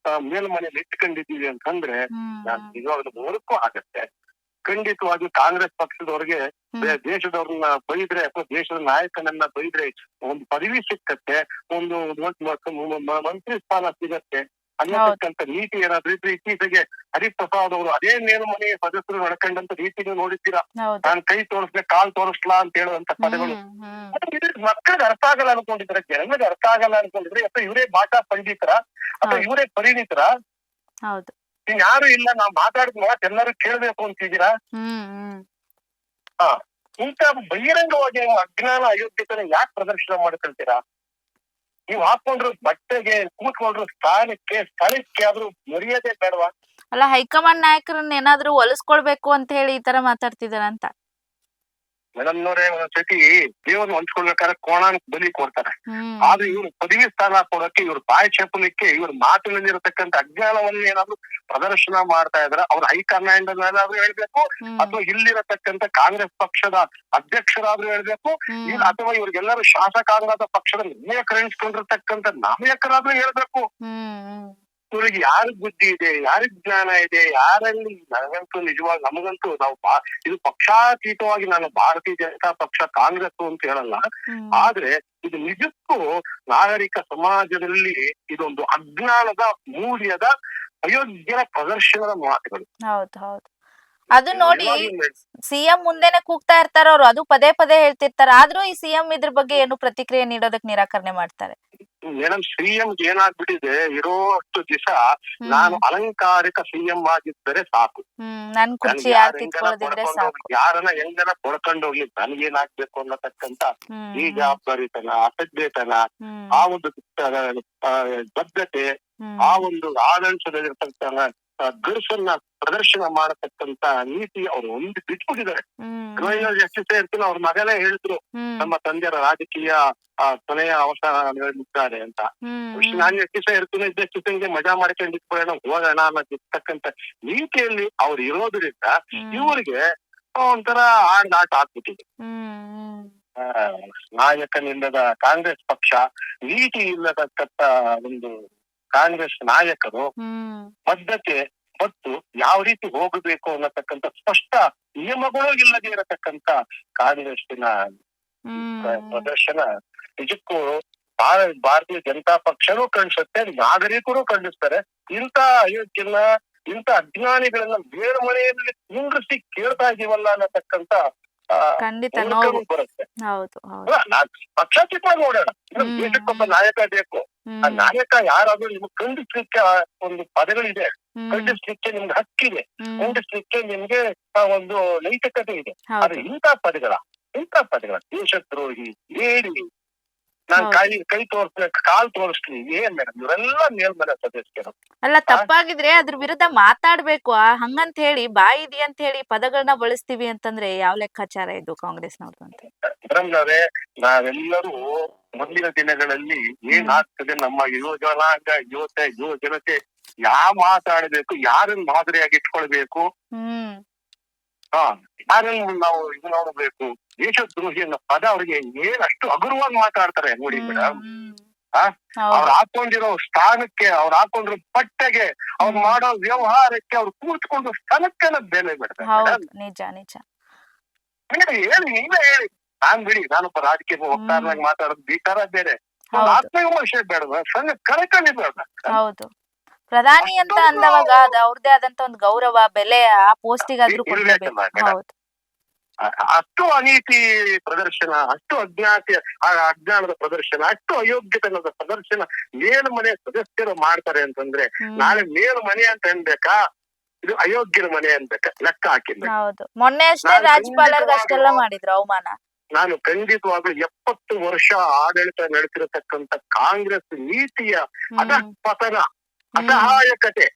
ಮೇಲ್ಮನೆಯಲ್ಲಿ ಇಟ್ಕೊಂಡಿದ್ದೀವಿ ಅಂತಂದ್ರೆ ನಿಜವಾಗ್ಲೂ ಮೂರಕ್ಕೂ ಆಗತ್ತೆ. ಖಂಡಿತವಾಗಿ ಕಾಂಗ್ರೆಸ್ ಪಕ್ಷದವ್ರಿಗೆ ದೇಶದವ್ರನ್ನ ಬೈದ್ರೆ ಅಥವಾ ದೇಶದ ನಾಯಕನನ್ನ ಬೈದ್ರೆ ಒಂದು ಪದವಿ ಸಿಕ್ಕತ್ತೆ, ಒಂದು ಮಂತ್ರಿ ಸ್ಥಾನ ಸಿಗತ್ತೆ ಅನ್ನತಕ್ಕಂತ ನೀತಿ ಏನಾದ್ರೂ ಇದ್ರೆ ಇತ್ತೀಚೆಗೆ ಹರಿಪ್ರಸಾದ್ ಅವರು ಅದೇ ಮೇಲ್ಮನೆ ಸದಸ್ಯರು ನಡ್ಕೊಂಡಂತ ರೀತಿನೂ ನೋಡಿದ್ದೀರಾ. ನಾನ್ ಕೈ ತೋರಿಸ್ದೆ ಕಾಲ್ ತೋರಿಸ್ಲಾ ಅಂತ ಹೇಳುವಂತ ಪದಗಳು ಮಕ್ಕಳಿಗೆ ಅರ್ಥ ಆಗಲ್ಲ ಅನ್ಕೊಂಡಿದ್ರೆ, ಜನರಿಗೆ ಅರ್ಥ ಆಗಲ್ಲ ಅನ್ಕೊಂಡಿದ್ರೆ ಅಥವಾ ಇವರೇ ಭಾಷಾ ಪಂಡಿತರ ಅಥವಾ ಇವರೇ ಪರಿಣಿತರ ಯಾರು ಇಲ್ಲ. ನಾವ್ ಮಾತಾಡಿದ ಮಾತು ಎಲ್ಲರೂ ಕೇಳ್ಬೇಕು ಅಂತಿದ್ದೀರಾ? ಇಂತ ಬಹಿರಂಗವಾಗಿ ನೀವು ಅಜ್ಞಾನ ಅಯೋಗ್ಯತನ ಯಾಕೆ ಪ್ರದರ್ಶನ ಮಾಡ್ಕೊಳ್ತೀರಾ? ನೀವು ಹಾಕೊಂಡ್ರು ಬಟ್ಟೆಗೆ ಕೂತ್ಕೊಂಡ್ರು ಸ್ಥಳಕ್ಕೆ ಆದ್ರೂ ಮರ್ಯಾದೆ ಬೇಡವಾ? ಅಲ್ಲ, ಹೈಕಮಾಂಡ್ ನಾಯಕರನ್ನ ಏನಾದ್ರೂ ಹೊಲಿಸ್ಕೊಳ್ಬೇಕು ಅಂತ ಹೇಳಿ ಈ ತರ ಮಾತಾಡ್ತಿದಾರ ಅಂತ. ಮೇಡಮ್ನವ್ರೆ ಒಂದ್ಸತಿ ದೇವ್ರನ್ನ ಹೊಂಚ್ಕೊಳ್ಬೇಕಾದ್ರೆ ಕೋಣಾನಕ್ ಬಲಿ ಕೊಡ್ತಾರೆ. ಆದ್ರೆ ಇವ್ರು ಪದವಿ ಸ್ಥಾನ ಕೊಡೋಕೆ ಇವ್ರ ಬಾಯಿ ಚಪ್ಪಲಿಕ್ಕೆ ಇವ್ರ ಮಾತಿನಲ್ಲಿ ಇರತಕ್ಕಂತ ಅಜ್ಞಾನವನ್ನು ಏನಾದ್ರು ಪ್ರದರ್ಶನ ಮಾಡ್ತಾ ಇದಾರೆ. ಅವ್ರ ಹೈಕಮಾಂಡ್ ಏನಾದ್ರು ಹೇಳ್ಬೇಕು ಅಥವಾ ಇಲ್ಲಿರತಕ್ಕಂತ ಕಾಂಗ್ರೆಸ್ ಪಕ್ಷದ ಅಧ್ಯಕ್ಷರಾದ್ರೂ ಹೇಳ್ಬೇಕು, ಇಲ್ಲ ಅಥವಾ ಇವ್ರಿಗೆಲ್ಲರೂ ಶಾಸಕಾಂಗದ ಪಕ್ಷದ ನಾಯಕರು ಎಣಿಸ್ಕೊಂಡಿರ್ತಕ್ಕಂಥ ನಾಯಕರಾದ್ರೂ ಹೇಳ್ಬೇಕು. ಇವ್ರಿಗೆ ಯಾರಿಗ್ ಬುದ್ಧಿ ಇದೆ, ಯಾರಿಗ್ ಜ್ಞಾನ ಇದೆ, ಯಾರಲ್ಲಿ ನನಗಂತೂ ನಿಜವಾಗಿ ನಮಗಂತೂ ನಾವು ಇದು ಪಕ್ಷಾತೀತವಾಗಿ ನಾನು ಭಾರತೀಯ ಜನತಾ ಪಕ್ಷ ಕಾಂಗ್ರೆಸ್ ಅಂತ ಹೇಳಲ್ಲ. ಆದ್ರೆ ಇದು ನಿಜಕ್ಕೂ ನಾಗರಿಕ ಸಮಾಜದಲ್ಲಿ ಇದೊಂದು ಅಜ್ಞಾನದ ಮೂಲ್ಯದ ಅಯೋಗ್ಯರ ಪ್ರದರ್ಶನದ ಮಾತುಗಳು. ಹೌದು ಹೌದು, ಅದು ನೋಡಿ ಸಿಎಂ ಮುಂದೆನೆ ಕೂಗ್ತಾ ಇರ್ತಾರ ಅವ್ರು, ಅದು ಪದೇ ಪದೇ ಹೇಳ್ತಿರ್ತಾರ. ಆದ್ರೂ ಈ ಸಿಎಂ ಇದ್ರ ಬಗ್ಗೆ ಏನು ಪ್ರತಿಕ್ರಿಯೆ ನೀಡೋದಕ್ ನಿರಾಕರಣೆ ಮಾಡ್ತಾರೆ. ಮೇಡಮ್, ಸಿಎಂ ಏನಾಗ್ಬಿಟ್ಟಿದೆ, ಇರೋ ಅಷ್ಟು ದಿವಸ ನಾನು ಅಲಂಕಾರಿಕ ಸಿಎಂ ಆಗಿದ್ದರೆ ಸಾಕು, ನನ್ ಕುರ್ಚಿ ಯಾರು ಕಿತ್ಕೊಳ್ಳೋದಿದ್ರೆ ಸಾಕು, ಯಾರನ್ನ ಹೆಂಗನ ಕೊಡ್ಕೊಂಡು ಹೋಗ್ಲಿ, ನನ್ಗೇನಾಗ್ಬೇಕು ಅನ್ನತಕ್ಕಂತ ಈ ಜವಾಬ್ದಾರಿತನ, ಅಸಭ್ಯತನ, ಆ ಒಂದು ಬದ್ಧತೆ, ಆ ಒಂದು ಆಡಳಿತದಲ್ಲಿರ್ತಕ್ಕಂಥ ಗರ್ಸನ್ನ ಪ್ರದರ್ಶನ ಮಾಡತಕ್ಕಂತ ನೀತಿ ಅವ್ರು ಒಂದು ಬಿಟ್ಬಿಟ್ಟಿದ್ದಾರೆ. ಎಷ್ಟೇ ಇರ್ತೀನಿ ಅವ್ರ ಮಗನೇ ಹೇಳಿದ್ರು ನಮ್ಮ ತಂದೆಯರ ರಾಜಕೀಯ ಕೊನೆಯ ಅವಸಾನ ಅಂತ. ನಾನು ಎಷ್ಟೇ ಇರ್ತೀನಿ ಇದ್ದಕ್ಕೆ ಮಜಾ ಮಾಡ್ಕೊಂಡು ಇಟ್ಕೊಳ್ಳೋಣ ಹೋಗೋಣ ಅನ್ನೋದಿರ್ತಕ್ಕಂಥ ನೀತಿಯಲ್ಲಿ ಅವ್ರು ಇರೋದ್ರಿಂದ ಇವ್ರಿಗೆ ಒಂಥರ ಆಟ ಆಗ್ಬಿಟ್ಟಿದೆ. ನಾಯಕನಿಲ್ಲದ ಕಾಂಗ್ರೆಸ್ ಪಕ್ಷ, ನೀತಿ ಇಲ್ಲದಕ್ಕಂತ ಒಂದು ಕಾಂಗ್ರೆಸ್ ನಾಯಕರು, ಬದ್ಧತೆ ಮತ್ತು ಯಾವ ರೀತಿ ಹೋಗಬೇಕು ಅನ್ನತಕ್ಕಂಥ ಸ್ಪಷ್ಟ ನಿಯಮಗಳು ಇಲ್ಲದೆ ಇರತಕ್ಕಂತ ಕಾಂಗ್ರೆಸ್ಸಿನ ಪ್ರದರ್ಶನ ನಿಜಕ್ಕೂ ಭಾರತೀಯ ಜನತಾ ಪಕ್ಷನೂ ಖಂಡಿಸುತ್ತೆ, ನಾಗರಿಕರು ಖಂಡಿಸ್ತಾರೆ. ಇಂಥ ಅಯೋಗ್ಯನ, ಇಂಥ ಅಜ್ಞಾನಿಗಳನ್ನ ಬೇರೆ ಮನೆಯಲ್ಲಿ ಕುಂಡ್ರಿಸಿ ಕೇಳ್ತಾ ಇದೀವಲ್ಲ ಅನ್ನತಕ್ಕಂತ ಖಂಡಿತ ಬರುತ್ತೆ. ಹೌದು, ಪಕ್ಷಾತೀತವಾಗಿ ನೋಡೋಣ. ದೇಶಕ್ಕೊಬ್ಬ ನಾಯಕ ಬೇಕು. ಆ ನಾಯಕ ಯಾರಾದ್ರೂ ನಿಮ್ಗೆ ಖಂಡಿಸ್ಲಿಕ್ಕೆ ಒಂದು ಪದಗಳಿದೆ, ಖಂಡಿಸ್ಲಿಕ್ಕೆ ನಿಮ್ಗೆ ಹಕ್ಕಿದೆ, ಖಂಡಿಸ್ಲಿಕ್ಕೆ ನಿಮ್ಗೆ ಒಂದು ನೈತಿಕತೆ ಇದೆ. ಆದ್ರೆ ಇಂಥ ಪದಗಳ ದೇಶದ್ರೋಹಿ, ಹೇಳಿ ನಾನ್ ಕೈ ತೋರಿಸ್ಲಿ, ಕಾಲ್ ತೋರಿಸ್ಲಿ, ಏನ್ ಮೇಡಮ್ ಇವರೆಲ್ಲ ಮೇಲ್ಮನೆ ಸದಸ್ಯರು ಅಲ್ಲ. ತಪ್ಪಾಗಿದ್ರೆ ಅದ್ರ ವಿರುದ್ಧ ಮಾತಾಡ್ಬೇಕು. ಹಂಗಂತ ಹೇಳಿ ಬಾಯಿ ಇದೆ ಅಂತ ಹೇಳಿ ಪದಗಳನ್ನ ಬಳಸ್ತೀವಿ ಅಂತಂದ್ರೆ ಯಾವ ಲೆಕ್ಕಾಚಾರ ಇದು ಕಾಂಗ್ರೆಸ್ನವ್ರದ್ದು ಅಂತ. ಮೇಡಮ್ನವ್ರೆ, ನಾವೆಲ್ಲರೂ ಮುಂದಿನ ದಿನಗಳಲ್ಲಿ ಏನಾಗ್ತದೆ, ನಮ್ಮ ಯುವಜನಾಂಗ, ಯುವಜನತೆ ಮಾತಾಡಬೇಕು, ಯಾರನ್ನ ಮಾದರಿಯಾಗಿ ಇಟ್ಕೊಳ್ಬೇಕು, ಯಾರನ್ನು ನಾವು ಇದು ನೋಡಬೇಕು. ದೇಶದ್ರೋಹಿ ಅನ್ನೋ ಪದ ಅವ್ರಿಗೆ ಏನಷ್ಟು ಹಗುರವಾಗಿ ಮಾತಾಡ್ತಾರೆ ನೋಡಿ ಮೇಡಮ್. ಅವ್ರು ಹಾಕೊಂಡಿರೋ ಸ್ಥಾನಕ್ಕೆ, ಅವ್ರು ಹಾಕೊಂಡಿರೋ ಬಟ್ಟೆಗೆ, ಅವ್ರು ಮಾಡೋ ವ್ಯವಹಾರಕ್ಕೆ, ಅವ್ರು ಕೂತ್ಕೊಂಡು ಸ್ಥಳಕ್ಕೆಲ್ಲ ಬೆಲೆ ಬಿಡ್ತಾರೆ. ಹೌದು, ನಿಜ ನಿಜ. ಹೇಳಿ, ನೀವೇ ಹೇಳಿ. ಬಿಡಿ, ನಾನೊಬ್ಬ ರಾಜಕೀಯ ವಕ್ತಾರನಾಗಿ ಮಾತಾಡೋದು ವಿಚಾರ ಬೇರೆ, ಆತ್ಮವಿಮರ್ಶೆ ಬೇಡವಾ? ಸಂಘ ಕರೆಕಂಡಿ ಬೇಡ. ಹೌದು, ಪ್ರಧಾನಿ ಅಂತ ಅಂದವಾಗ ಅದು ಅವ್ರದೇ ಆದಂತ ಒಂದು ಗೌರವ, ಬೆಲೆ ಆ ಪೋಸ್ಟಿಗಾದ್ರೂ ಕೊಡ್ಲೇಬೇಕು. ಹೌದು, ಅಷ್ಟು ಅನೀತಿ ಪ್ರದರ್ಶನ, ಅಷ್ಟು ಅಜ್ಞಾನದ ಪ್ರದರ್ಶನ, ಅಷ್ಟು ಅಯೋಗ್ಯತನದ ಪ್ರದರ್ಶನ ಮೇಲ್ಮನೆ ಸದಸ್ಯರು ಮಾಡ್ತಾರೆ ಅಂತಂದ್ರೆ ನಾಳೆ ಮೇಲ್ಮನೆ ಅಂತ ಅನ್ಬೇಕಾ, ಇದು ಅಯೋಗ್ಯರ ಮನೆ ಅನ್ಬೇಕಾ? ಲೆಕ್ಕ ಹಾಕಿಲ್ಲ. ಹೌದು, ಮೊನ್ನೆ ಅಷ್ಟೇ ರಾಜ್ಯಪಾಲರಿಗೆ ಅಷ್ಟೆಲ್ಲ ಮಾಡಿದ್ರು ಅವಮಾನ. ನಾನು ಖಂಡಿತವಾಗ್ಲೂ 70 ವರ್ಷ ಆಡಳಿತ ನಡೆಸಿರತಕ್ಕಂತ ಕಾಂಗ್ರೆಸ್ ನೀತಿಯ ಅಧಃಪತನ, ಅಸಹಾಯಕತೆ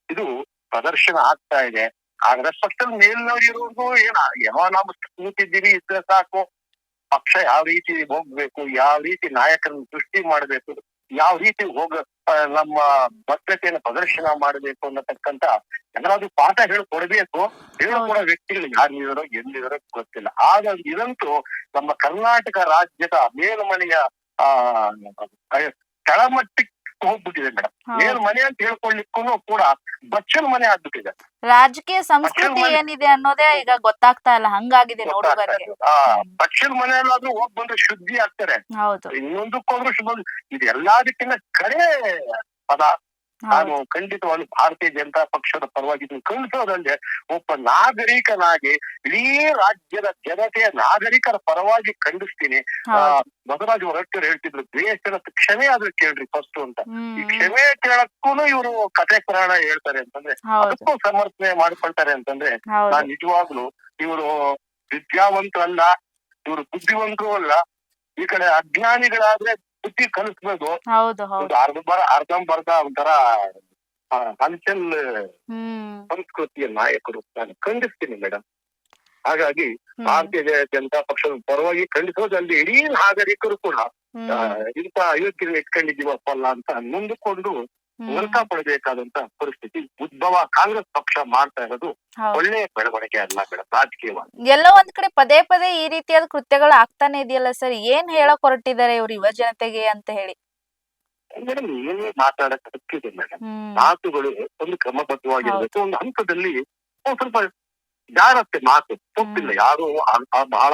ಇದು ಪ್ರದರ್ಶನ ಆಗ್ತಾ ಇದೆ. ಕಾಂಗ್ರೆಸ್ ಪಕ್ಷದ ಮೇಲ್ನೋಡಿರೋರ್ಗು ಏನೋ ನಾವು ಕೂತಿದ್ದೀವಿ ಇದ್ರೆ ಸಾಕು, ಪಕ್ಷ ಯಾವ ರೀತಿ ಹೋಗ್ಬೇಕು, ಯಾವ ರೀತಿ ನಾಯಕರನ್ನು ಸೃಷ್ಟಿ ಮಾಡ್ಬೇಕು, ಯಾವ ರೀತಿ ನಮ್ಮ ಬದ್ಧತೆಯನ್ನು ಪ್ರದರ್ಶನ ಮಾಡಬೇಕು ಅನ್ನತಕ್ಕಂತ ಎಲ್ಲಾದ್ರೂ ಪಾಠ ಹೇಳ್ಕೊಡ್ಬೇಕು. ಹೇಳ್ಕೊಡೋ ವ್ಯಕ್ತಿಗಳು ಯಾರಿದ್ದಾರೋ ಎಲ್ಲಿದ್ದಾರೋ ಗೊತ್ತಿಲ್ಲ. ಹಾಗಾಗಿ ಇದಂತೂ ನಮ್ಮ ಕರ್ನಾಟಕ ರಾಜ್ಯದ ಮೇಲ್ಮನೆಯ ಕೆಳಮಟ್ಟಕ್ಕೆ ಹೋಗ್ಬಿಟ್ಟಿದೆ ಮೇಡಮ್. ಮೇಲ್ಮನೆ ಅಂತ ಹೇಳ್ಕೊಳ್ಳಿಕ್ಕೂ ಕೂಡ ಬಚ್ಚಲ್ ಮನೆ ಆಗ್ಬಿಟ್ಟಿದೆ. ರಾಜಕೀಯ ಸಂಸ್ಕೃತಿ ಏನಿದೆ ಅನ್ನೋದೇ ಈಗ ಗೊತ್ತಾಗ್ತಾ ಇಲ್ಲ, ಹಂಗಾಗಿದೆ ನೋಡುಗರಿಗೆ. ಬಚ್ಚಲ್ ಮನೆಯಲ್ಲಾದ್ರೂ ಹೋಗ್ ಬಂದ್ರೆ ಶುದ್ಧಿ ಆಗ್ತಾರೆ, ಇನ್ನೊಂದಕ್ಕೋದ್ರೂ ಶುದ್ಧ. ಇದು ಎಲ್ಲದಕ್ಕಿಂತ ಕಡೆ ಪದ. ನಾನು ಖಂಡಿತವಾಗ್ಲೂ ಭಾರತೀಯ ಜನತಾ ಪಕ್ಷದ ಪರವಾಗಿ ಕಳಿಸೋದಂದ್ರೆ ಒಬ್ಬ ನಾಗರಿಕನಾಗಿ ಇಡೀ ರಾಜ್ಯದ ಜನತೆಯ ನಾಗರಿಕರ ಪರವಾಗಿ ಖಂಡಿಸ್ತೀನಿ. ಬಸವರಾಜ ಹೊರಟ್ಟರು ಹೇಳ್ತಿದ್ರು, ದೇಶದ ಕ್ಷಮೆ ಆದ್ರೂ ಕೇಳ್ರಿ ಫಸ್ಟ್ ಅಂತ. ಈ ಕ್ಷಮೆ ಕೇಳಕ್ಕೂ ಇವರು ಕಥೆ ಪುರಾಣ ಹೇಳ್ತಾರೆ ಅಂತಂದ್ರೆ, ಅದಕ್ಕೂ ಸಮರ್ಥನೆ ಮಾಡ್ಕೊಳ್ತಾರೆ ಅಂತಂದ್ರೆ, ನಾನ್ ನಿಜವಾಗ್ಲು ಇವರು ವಿದ್ಯಾವಂತರಲ್ಲ, ಇವರು ಬುದ್ಧಿವಂತರು ಅಲ್ಲ. ಈ ಕಡೆ ಅಜ್ಞಾನಿಗಳಾದ್ರೆ ಬುದ್ಧಿ ಕಲಿಸ್ಬೇಕು. ಅರ್ಧಂಬರ್ಧ ಒಂಥರ ಹಂಚಲ್ ಸಂಸ್ಕೃತಿಯ ನಾಯಕರು ನಾನು ಖಂಡಿಸ್ತೀನಿ ಮೇಡಮ್. ಹಾಗಾಗಿ ಭಾರತೀಯ ಜನತಾ ಪಕ್ಷದ ಪರವಾಗಿ ಖಂಡಿಸೋದಲ್ಲಿ ಇಡೀ ನಾಗರಿಕರು ಕೂಡ ಇಂಥ ಅಯೋಗ್ಯ ಇಟ್ಕೊಂಡಿದ್ದೀವಪ್ಪಲ್ಲ ಅಂತ ನೊಂದುಕೊಂಡು ಹೊರತ ಪಡಬೇಕಾದಂತ ಪರಿಸ್ಥಿತಿ ಉದ್ಭವ ಕಾಂಗ್ರೆಸ್ ಪಕ್ಷ ಮಾಡ್ತಾ ಇರೋದು ಒಳ್ಳೆಯ ಬೆಳವಣಿಗೆ ಅಲ್ಲ ಮೇಡಮ್. ರಾಜಕೀಯವಾಗಿ ಎಲ್ಲೋ ಒಂದ್ ಕಡೆ ಪದೇ ಪದೇ ಈ ರೀತಿಯಾದ ಕೃತ್ಯಗಳು ಆಗ್ತಾನೆ ಇದೆಯಲ್ಲ ಸರ್, ಏನ್ ಹೇಳಕ್ ಹೊರಟಿದ್ದಾರೆ ಇವ್ರು ಯುವ ಜನತೆಗೆ ಅಂತ ಹೇಳಿ? ಮೇಡಮ್, ಏನೇ ಮಾತಾಡಕ್ ಹಕ್ಕಿದೆ ಮೇಡಮ್. ಮಾತುಗಳು ಒಂದು ಕ್ರಮಬದ್ಧವಾಗಿರ್ಬೇಕು. ಒಂದು ಹಂತದಲ್ಲಿ ಸ್ವಲ್ಪ ಜಾರತ್ತೆ ಮಾತು, ತಪ್ಪಿಲ್ಲ. ಯಾರು ಬಹಳ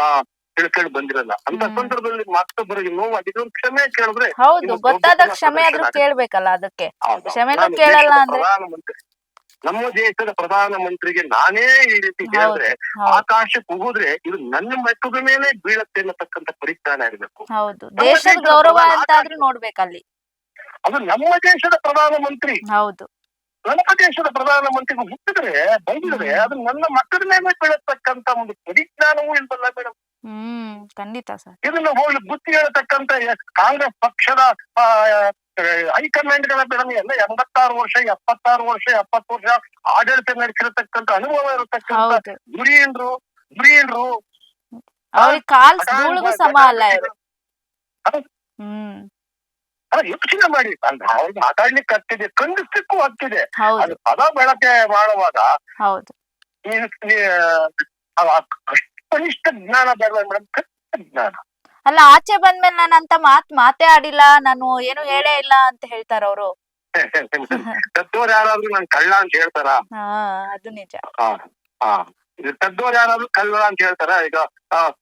ತಿಳ್ಕೊಂಡು ಬಂದಿರಲ್ಲ ಅಂತ ಸಂದರ್ಭದಲ್ಲಿ ಮತ್ತೊಬ್ಬರಿಗೆ ನೋವಾಗಿದ್ದು ಕ್ಷಮೆ ಕೇಳಿದ್ರೆ, ಹೌದು, ಗೊತ್ತಾದ ಕ್ಷಮೆ ಆದ್ರೂ ಕೇಳ್ಬೇಕಲ್ಲ. ಅದಕ್ಕೆ ಕ್ಷಮೆನೂ ಕೇಳಲ್ಲ ಅಂದ್ರೆ ನಮ್ಮ ದೇಶದ ಪ್ರಧಾನ ಮಂತ್ರಿಗೆ ನಾನೇ ಈ ರೀತಿ ಹೇಳಿದ್ರೆ, ಆಕಾಶಕ್ಕೆ ಹೋಗುದ್ರೆ ಇದು ನನ್ನ ಮೆಟ್ಟದ ಮೇಲೆ ಬೀಳತ್ತೆ ಅನ್ನತಕ್ಕಂಥ ಪರಿಜ್ಞಾನ ಇರಬೇಕು. ಹೌದು, ದೇಶದ ಗೌರವ ಅಂತಾದ್ರೂ ನೋಡ್ಬೇಕಲ್ಲಿ. ಅದು ನಮ್ಮ ದೇಶದ ಪ್ರಧಾನ ಮಂತ್ರಿ. ಹೌದು, ನಮ್ಮ ದೇಶದ ಪ್ರಧಾನ ಮಂತ್ರಿಗೆ ಹುಟ್ಟಿದ್ರೆ ಬೈದಿದ್ರೆ ಅದು ನನ್ನ ಮಕ್ಕಳ ಮೇಲೆ ಬೀಳತಕ್ಕಂತ ಒಂದು ಪರಿಜ್ಞಾನವೂ ಇಲ್ವಲ್ಲ ಮೇಡಮ್. ಖಂಡಿತ ಸರ್. ಇದನ್ನ ಹೋಗಿ ಬುದ್ಧಿ ಹೇಳತಕ್ಕಂತ ಕಾಂಗ್ರೆಸ್ ಪಕ್ಷದ ಹೈಕಮಾಂಡ್ ಗಳ ಮೇಡಮ್ ಎಲ್ಲ 86 ವರ್ಷ 76 ವರ್ಷ 70 ವರ್ಷ ಆಡಳಿತ ನಡೆಸಿರತಕ್ಕಂತ ಅನುಭವ ಇರತಕ್ಕಂತ ಧುರೀಣರು ಅವ್ರಿಗೆ ಕಾಲ್ ಧೂಳಿಗೂ ಸಮ ಅಲ್ಲ ಇವರು. ಯೋಚನೆ ಮಾಡಿ, ಅವ್ರಿಗೆ ಮಾತಾಡ್ಲಿಕ್ಕೆ ಆಗ್ತಿದೆ, ಖಂಡಿಸ್ಲಿಕ್ಕೂ ಆಗ್ತಿದೆ. ಅದು ಪದ ಬಳಕೆ ಮಾಡುವಾಗ ಕನಿಷ್ಠ ಜ್ಞಾನ ಬೇಡ ಮೇಡಮ್, ಕನಿಷ್ಠ ಜ್ಞಾನ. ಅಲ್ಲ, ಆಚೆ ಬಂದ್ಮೇಲೆ ನಾನು ಅಂತ ಮಾತೇ ಆಡಿಲ್ಲ, ನಾನು ಏನು ಹೇಳೇ ಇಲ್ಲ ಅಂತ ಹೇಳ್ತಾರ ಅವರು. ತದ್ದೋರು ಯಾರಾದ್ರೂ ನನ್ ಕಳ್ಳ ಅಂತ ಹೇಳ್ತಾರ? ಅದು ನಿಜ. ತದ್ದೋರು ಯಾರಾದ್ರೂ ಕಳ್ಳ ಅಂತ ಹೇಳ್ತಾರ? ಈಗ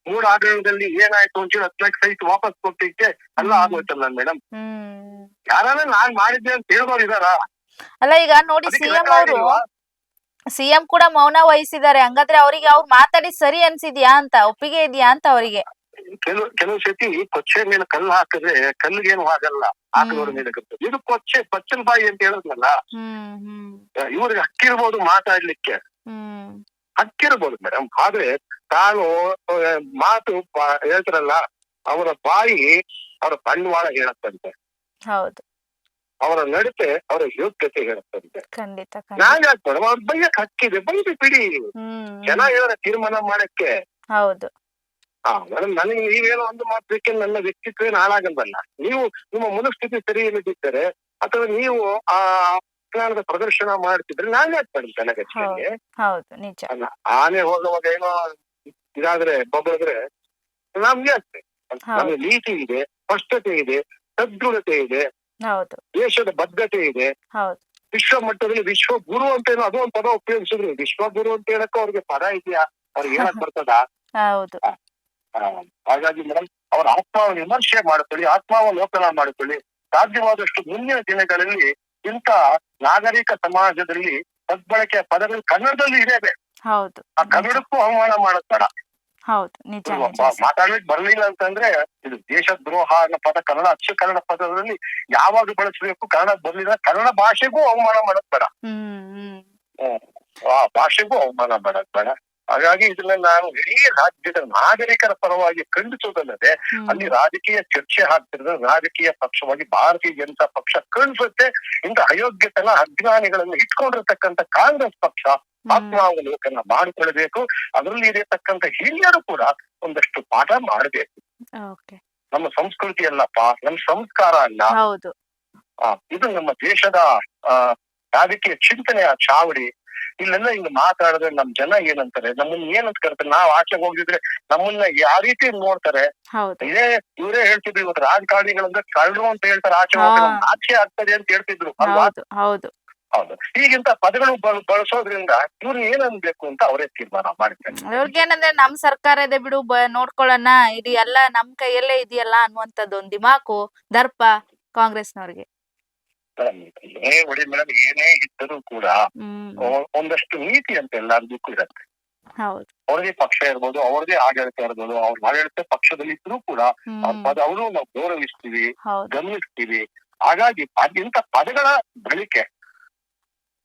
ಮೂಡ ಆಡಳಿತದಲ್ಲಿ ಏನಾಯ್ತು ಅಂತ 10 ಲಕ್ಷ ಸಹಿತ ವಾಪಸ್ ಕೊಟ್ಟಿಕ್ಕೆ ಎಲ್ಲ ಆಗೋಯ್ತಲ್ಲ ಮೇಡಮ್. ಯಾರಾದ್ರೂ ನಾನ್ ಮಾಡಿದ್ದೆ ಅಂತ ಹೇಳಿದವ್ರು ಇದಾರ? ಅಲ್ಲ, ಈಗ ನೋಡಿ ಸಿಎಂ ಕೂಡ ಮೌನ ವಹಿಸಿದ್ದಾರೆ. ಹಂಗಾದ್ರೆ ಅವ್ರಿಗೆ ಅವ್ರು ಮಾತಾಡಿ ಸರಿ ಅನ್ಸಿದ್ಯಾ ಅಂತ, ಒಪ್ಪಿಗೆ ಇದೆಯಾ ಅಂತ ಅವರಿಗೆ? ಕೆಲವು ಸತಿ ಕೊಚ್ಚೆ ಮೇಲೆ ಕಲ್ಲು ಹಾಕಿದ್ರೆ ಕಲ್ಲಿಗೇನು ಆಗಲ್ಲ, ಹಾಕಿದವ್ರ ಮೇಲೆ ಬರ್ತದೆ. ಇದು ಪಚ್ಚಲ್ ಬಾಯಿ ಅಂತ ಹೇಳದ್ನಲ್ಲ, ಇವ್ರಿಗೆ ಹಕ್ಕಿರ್ಬೋದು ಮಾತಾಡ್ಲಿಕ್ಕೆ, ಹಕ್ಕಿರ್ಬೋದು ಮೇಡಮ್. ಆದ್ರೆ ತಾನು ಮಾತು ಹೇಳ್ತಾರಲ್ಲ, ಅವರ ಬಾಯಿ ಅವರ ಬಂಡವಾಳ ಹೇಳತ್ತಂತೆ. ಹೌದು, ಅವರ ನಡತೆ ಅವರ ಯೋಗ್ಯತೆ ಹೇಳತ್ತಂತೆ. ಖಂಡಿತ. ನಾನ್ ಯಾಕೆ ಮೇಡಮ್, ಅವ್ರ ಬೈಯಕ್ ಹಕ್ಕಿದೆ, ಬೈದು ಬಿಡಿ. ಚೆನ್ನಾಗಿರೋ ತೀರ್ಮಾನ ಮಾಡಕ್ಕೆ. ಹೌದು ಮೇಡಮ್, ನನಗೆ ನೀವೇನೋ ಒಂದು ಮಾತ್ರಕ್ಕೆ ನನ್ನ ವ್ಯಕ್ತಿತ್ವ ಹಾಳಾಗಲ್ವಲ್ಲ. ನೀವು ನಿಮ್ಮ ಮನಸ್ಥಿತಿ ಸರಿ ಇಲ್ಲದಿದ್ದರೆ ಅಥವಾ ನೀವು ಆ ಜ್ಞಾನದ ಪ್ರದರ್ಶನ ಮಾಡ್ತಿದ್ರೆ ನಾನ್ ಯಾಕೆ ಮೇಡಮ್ ತಲೆಗೆ? ಆನೆ ಹೋಗುವಾಗ ಏನೋ ಇದಾದ್ರೆ ಬೊಗಳಿದ್ರೆ ನಮ್ಗೆ ಆಗ್ತದೆ. ನಮ್ಗೆ ನೀತಿ ಇದೆ, ಸ್ಪಷ್ಟತೆ ಇದೆ, ಸದೃಢತೆ ಇದೆ, ಹೌದು ದೇಶದ ಬದ್ಧತೆ ಇದೆ. ಹೌದು ವಿಶ್ವ ಮಟ್ಟದಲ್ಲಿ ವಿಶ್ವ ಗುರು ಅಂತ ಏನೋ ಅದು ಒಂದು ಪದ ಉಪಯೋಗಿಸಿದ್ರು. ವಿಶ್ವ ಗುರು ಅಂತ ಹೇಳಕ್ಕೆ ಅವ್ರಿಗೆ ಪದ ಇದೆಯಾ, ಅವ್ರಿಗೆ ಹೇಳಕ್ ಬರ್ತದ? ಹೌದು ಹಾಗಾಗಿ ಮೇಡಮ್ ಅವರ ಆತ್ಮ ವಿಮರ್ಶೆ ಮಾಡಿಕೊಳ್ಳಿ, ಆತ್ಮಾವಲೋಕನ ಮಾಡಿಕೊಳ್ಳಿ. ಸಾಧ್ಯವಾದಷ್ಟು ಮುಂದಿನ ದಿನಗಳಲ್ಲಿ ಇಂಥ ನಾಗರಿಕ ಸಮಾಜದಲ್ಲಿ ಸದ್ಬಳಕೆಯ ಪದಗಳು ಕನ್ನಡದಲ್ಲಿ ಇದೆ. ಹೌದು ಆ ಕನ್ನಡಕ್ಕೂ ಅವಮಾನ ಮಾಡಬೇಡ. ಹೌದು ನಿಜ ನಿಜ ಸರ್. ಮಾತಾಡ್ಲಿಕ್ಕೆ ಬರ್ಲಿಲ್ಲ ಅಂತಂದ್ರೆ ಇದು ದೇಶದ್ರೋಹ ಅನ್ನೋ ಪದ ಕನ್ನಡ ಅಚ್ಚ ಕನ್ನಡ ಪದದಲ್ಲಿ ಯಾವಾಗ ಬಳಸಬೇಕು, ಕನ್ನಡ ಬರ್ಲಿಲ್ಲ ಕನ್ನಡ ಭಾಷೆಗೂ ಅವಮಾನ ಮಾಡಕ್ ಬೇಡ, ಹ್ಮ್ ಆ ಭಾಷೆಗೂ ಅವಮಾನ ಮಾಡಕ್ ಬೇಡ. ಹಾಗಾಗಿ ಇದನ್ನ ನಾನು ಇಡೀ ರಾಜ್ಯದ ನಾಗರಿಕರ ಪರವಾಗಿ ಖಂಡಿಸುವುದಲ್ಲದೆ ಅಲ್ಲಿ ರಾಜಕೀಯ ಚರ್ಚೆ ಆಗ್ತಿರೋದು ರಾಜಕೀಯ ಪಕ್ಷವಾಗಿ ಭಾರತೀಯ ಜನತಾ ಪಕ್ಷ ಖಂಡಿಸುತ್ತೆ. ಇಂಥ ಅಯೋಗ್ಯತನ ಅಜ್ಞಾನಿಗಳನ್ನು ಇಟ್ಕೊಂಡಿರ್ತಕ್ಕಂಥ ಕಾಂಗ್ರೆಸ್ ಪಕ್ಷ ಆತ್ಮಾವಲೋಕನ ಮಾಡಿಕೊಳ್ಬೇಕು. ಅದರಲ್ಲಿ ಇರತಕ್ಕಂಥ ಹಿರಿಯರು ಕೂಡ ಒಂದಷ್ಟು ಪಾಠ ಮಾಡಬೇಕು. ಓಕೆ ನಮ್ಮ ಸಂಸ್ಕೃತಿ ಅಲ್ಲಪ್ಪ, ನಮ್ಮ ಸಂಸ್ಕಾರ ಅಲ್ಲ, ಹೌದು ಇದು ನಮ್ಮ ದೇಶದ ರಾಜಕೀಯ ಚಿಂತನೆಯ ಚಾವಡಿ. ಇಲ್ಲೆಲ್ಲ ಹಿಂಗ್ ಮಾತಾಡಿದ್ರೆ ನಮ್ ಜನ ಏನಂತಾರೆ, ನಮ್ಮನ್ನ ಏನಂತ ಕರ್ತಾರೆ, ನಾವ್ ಆಚೆಗೆ ಹೋಗಿದ್ರೆ ನಮ್ಮನ್ನ ಯಾವ ರೀತಿ ನೋಡ್ತಾರೆ. ಹೌದು ಇವರೇ ಹೇಳ್ತಿದ್ರು ಇವತ್ತು ರಾಜಕಾರಣಿಗಳಂದ್ರೆ ಕಳ್ಳರು ಅಂತ ಹೇಳ್ತಾರೆ, ಆಚೆ ಹೋಗಿ ಆಚೆ ಆಗ್ತದೆ ಅಂತ ಹೇಳ್ತಿದ್ರು ಅಲ್ವಾ? ಹೌದು ಹೌದು ಹೌದು. ಈಗಿಂತ ಪದಗಳು ಬಳಸೋದ್ರಿಂದ ಇವ್ರು ಏನನ್ಬೇಕು ಅಂತ ಅವರೇ ತೀರ್ಮಾನ ಮಾಡಿದ್ದಾರೆ. ಅವ್ರಿಗೇನಂದ್ರೆ ನಮ್ ಸರ್ಕಾರ ಇದೆ ಬಿಡು, ನೋಡ್ಕೊಳ್ಳೋಣ, ಇದು ಎಲ್ಲ ನಮ್ ಕೈಯಲ್ಲೇ ಇದೆಯಲ್ಲ ಅನ್ನುವಂಥದ್ದು ಒಂದು ದಿಮಾಕು ದರ್ಪ ಕಾಂಗ್ರೆಸ್ನವ್ರಿಗೆ. ಏನೇ ಹೊಡಿ ಮೇಡಮ್, ಏನೇ ಇದ್ದರೂ ಕೂಡ ಒಂದಷ್ಟು ನೀತಿ ಅಂತ ಎಲ್ಲರಿಗೂ ಇರತ್ತೆ. ಹೌದು ಅವ್ರದೇ ಪಕ್ಷ ಇರ್ಬೋದು, ಅವ್ರದೇ ಆಡಳಿತ ಇರ್ಬೋದು, ಅವ್ರ ಆಡಳಿತ ಪಕ್ಷದಲ್ಲಿ ಇದ್ರೂ ಕೂಡ ಅವ್ರ ಪದ ಅವರು ನಾವು ಗೌರವಿಸ್ತೀವಿ, ಗಮನಿಸ್ತೀವಿ. ಹಾಗಾಗಿ ಇಂಥ ಪದಗಳ ಬಳಕೆ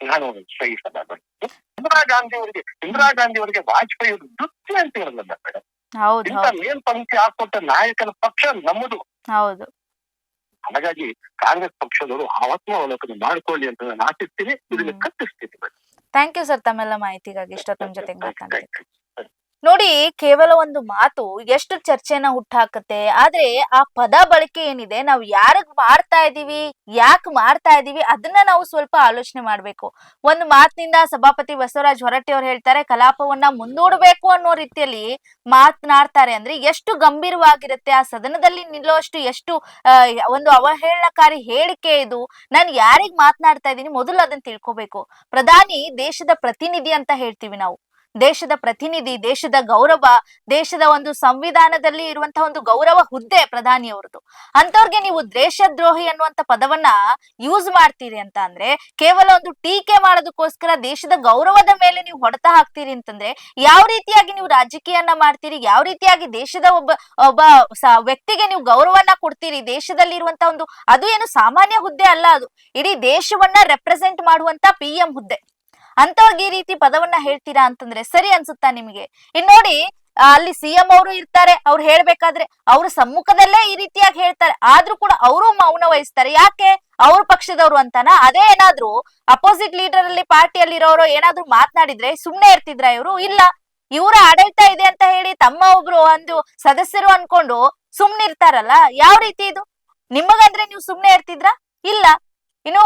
ನಾನು ಸಹಿಸಲ್ಲ. ಇಂದಿರಾ ಗಾಂಧಿ ಅವರಿಗೆ ವಾಜಪೇಯಿ ಅವರು ನೃತ್ಯ ಅಂತ ಇರಲಿಲ್ಲ ಮೇಡಮ್. ಇಂಥ ಮೇಲ್ಪಂಕ್ತಿ ಹಾಕೊಟ್ಟ ನಾಯಕನ ಪಕ್ಷ ನಮ್ಮದು. ಹೌದು ಹಾಗಾಗಿ ಕಾಂಗ್ರೆಸ್ ಪಕ್ಷದವರು ಆತ್ಮಾವಲೋಕನ ಮಾಡ್ಕೊಳ್ಳಿ ಅಂತ ನಾನು ಆಶಿಸ್ತೀನಿ, ಇದನ್ನ ಕಟ್ಟಿಸ್ತೀನಿ. ಥ್ಯಾಂಕ್ ಯು ಸರ್ ತಮ್ಮೆಲ್ಲ ಮಾಹಿತಿಗಾಗಿ ಇಷ್ಟೊತ್ತೊಂದ್ ಜೊತೆಗೆ ಮಾತಾಡ್ತೀನಿ. ನೋಡಿ, ಕೇವಲ ಒಂದು ಮಾತು ಎಷ್ಟು ಚರ್ಚೆನ ಹುಟ್ಟಾಕತ್ತೆ. ಆದ್ರೆ ಆ ಪದ ಬಳಕೆ ಏನಿದೆ, ನಾವು ಯಾರಿಗ್ ಮಾಡ್ತಾ ಇದೀವಿ, ಯಾಕೆ ಮಾಡ್ತಾ ಇದೀವಿ, ಅದನ್ನ ನಾವು ಸ್ವಲ್ಪ ಆಲೋಚನೆ ಮಾಡ್ಬೇಕು. ಒಂದು ಮಾತಿನಿಂದ ಸಭಾಪತಿ ಬಸವರಾಜ ಹೊರಟ್ಟಿ ಅವ್ರು ಹೇಳ್ತಾರೆ ಕಲಾಪವನ್ನ ಮುಂದೂಡಬೇಕು ಅನ್ನೋ ರೀತಿಯಲ್ಲಿ ಮಾತನಾಡ್ತಾರೆ ಅಂದ್ರೆ ಎಷ್ಟು ಗಂಭೀರವಾಗಿರುತ್ತೆ. ಆ ಸದನದಲ್ಲಿ ನಿಲ್ಲುವಷ್ಟು ಎಷ್ಟು ಒಂದು ಅವಹೇಳನಕಾರಿ ಹೇಳಿಕೆ ಇದು. ನಾನು ಯಾರಿಗ್ ಮಾತನಾಡ್ತಾ ಇದ್ದೀನಿ ಮೊದಲು ಅದನ್ನ ತಿಳ್ಕೊಬೇಕು. ಪ್ರಧಾನಿ ದೇಶದ ಪ್ರತಿನಿಧಿ ಅಂತ ಹೇಳ್ತೀವಿ ನಾವು. ದೇಶದ ಪ್ರತಿನಿಧಿ, ದೇಶದ ಗೌರವ, ದೇಶದ ಒಂದು ಸಂವಿಧಾನದಲ್ಲಿ ಇರುವಂತಹ ಒಂದು ಗೌರವ ಹುದ್ದೆ ಪ್ರಧಾನಿಯವರದು. ಅಂತವ್ರಿಗೆ ನೀವು ದೇಶದ್ರೋಹಿ ಅನ್ನುವಂತ ಪದವನ್ನ ಯೂಸ್ ಮಾಡ್ತೀರಿ ಅಂತ ಅಂದ್ರೆ ಕೇವಲ ಒಂದು ಟೀಕೆ ಮಾಡೋದಕ್ಕೋಸ್ಕರ ದೇಶದ ಗೌರವದ ಮೇಲೆ ನೀವು ಹೊಡೆತ ಹಾಕ್ತೀರಿ ಅಂತಂದ್ರೆ ಯಾವ ರೀತಿಯಾಗಿ ನೀವು ರಾಜಕೀಯನ ಮಾಡ್ತೀರಿ, ಯಾವ ರೀತಿಯಾಗಿ ದೇಶದ ಒಬ್ಬ ವ್ಯಕ್ತಿಗೆ ನೀವು ಗೌರವನ ಕೊಡ್ತೀರಿ. ದೇಶದಲ್ಲಿ ಇರುವಂತಹ ಒಂದು, ಅದು ಏನು ಸಾಮಾನ್ಯ ಹುದ್ದೆ ಅಲ್ಲ, ಅದು ಇಡೀ ದೇಶವನ್ನ ರೆಪ್ರೆಸೆಂಟ್ ಮಾಡುವಂತ PM ಹುದ್ದೆ. ಅಂತವ್ರಿಗೆ ಈ ರೀತಿ ಪದವನ್ನ ಹೇಳ್ತೀರಾ ಅಂತಂದ್ರೆ ಸರಿ ಅನ್ಸುತ್ತಾ ನಿಮಗೆ? ಇನ್ ನೋಡಿ, ಅಲ್ಲಿ CM ಅವರು ಇರ್ತಾರೆ, ಅವ್ರು ಹೇಳ್ಬೇಕಾದ್ರೆ ಅವ್ರ ಸಮ್ಮುಖದಲ್ಲೇ ಈ ರೀತಿಯಾಗಿ ಹೇಳ್ತಾರೆ, ಆದ್ರೂ ಕೂಡ ಅವರು ಮೌನ ವಹಿಸ್ತಾರೆ. ಯಾಕೆ? ಅವ್ರ ಪಕ್ಷದವ್ರು ಅಂತಾನ? ಅದೇ ಏನಾದ್ರು ಅಪೋಸಿಟ್ ಲೀಡರ್ ಅಲ್ಲಿ ಪಾರ್ಟಿಯಲ್ಲಿ ಇರೋರು ಏನಾದ್ರು ಮಾತನಾಡಿದ್ರೆ ಸುಮ್ನೆ ಇರ್ತಿದ್ರ ಇವರು? ಇಲ್ಲ, ಇವರ ಆಡಳಿತ ಇದೆ ಅಂತ ಹೇಳಿ ತಮ್ಮ ಒಬ್ರು ಒಂದು ಸದಸ್ಯರು ಅನ್ಕೊಂಡು ಸುಮ್ನೆ ಇರ್ತಾರಲ್ಲ, ಯಾವ ರೀತಿ ಇದು? ನಿಮಗಂದ್ರೆ ನೀವು ಸುಮ್ನೆ ಇರ್ತಿದ್ರ? ಇಲ್ಲ. ಇನ್ನು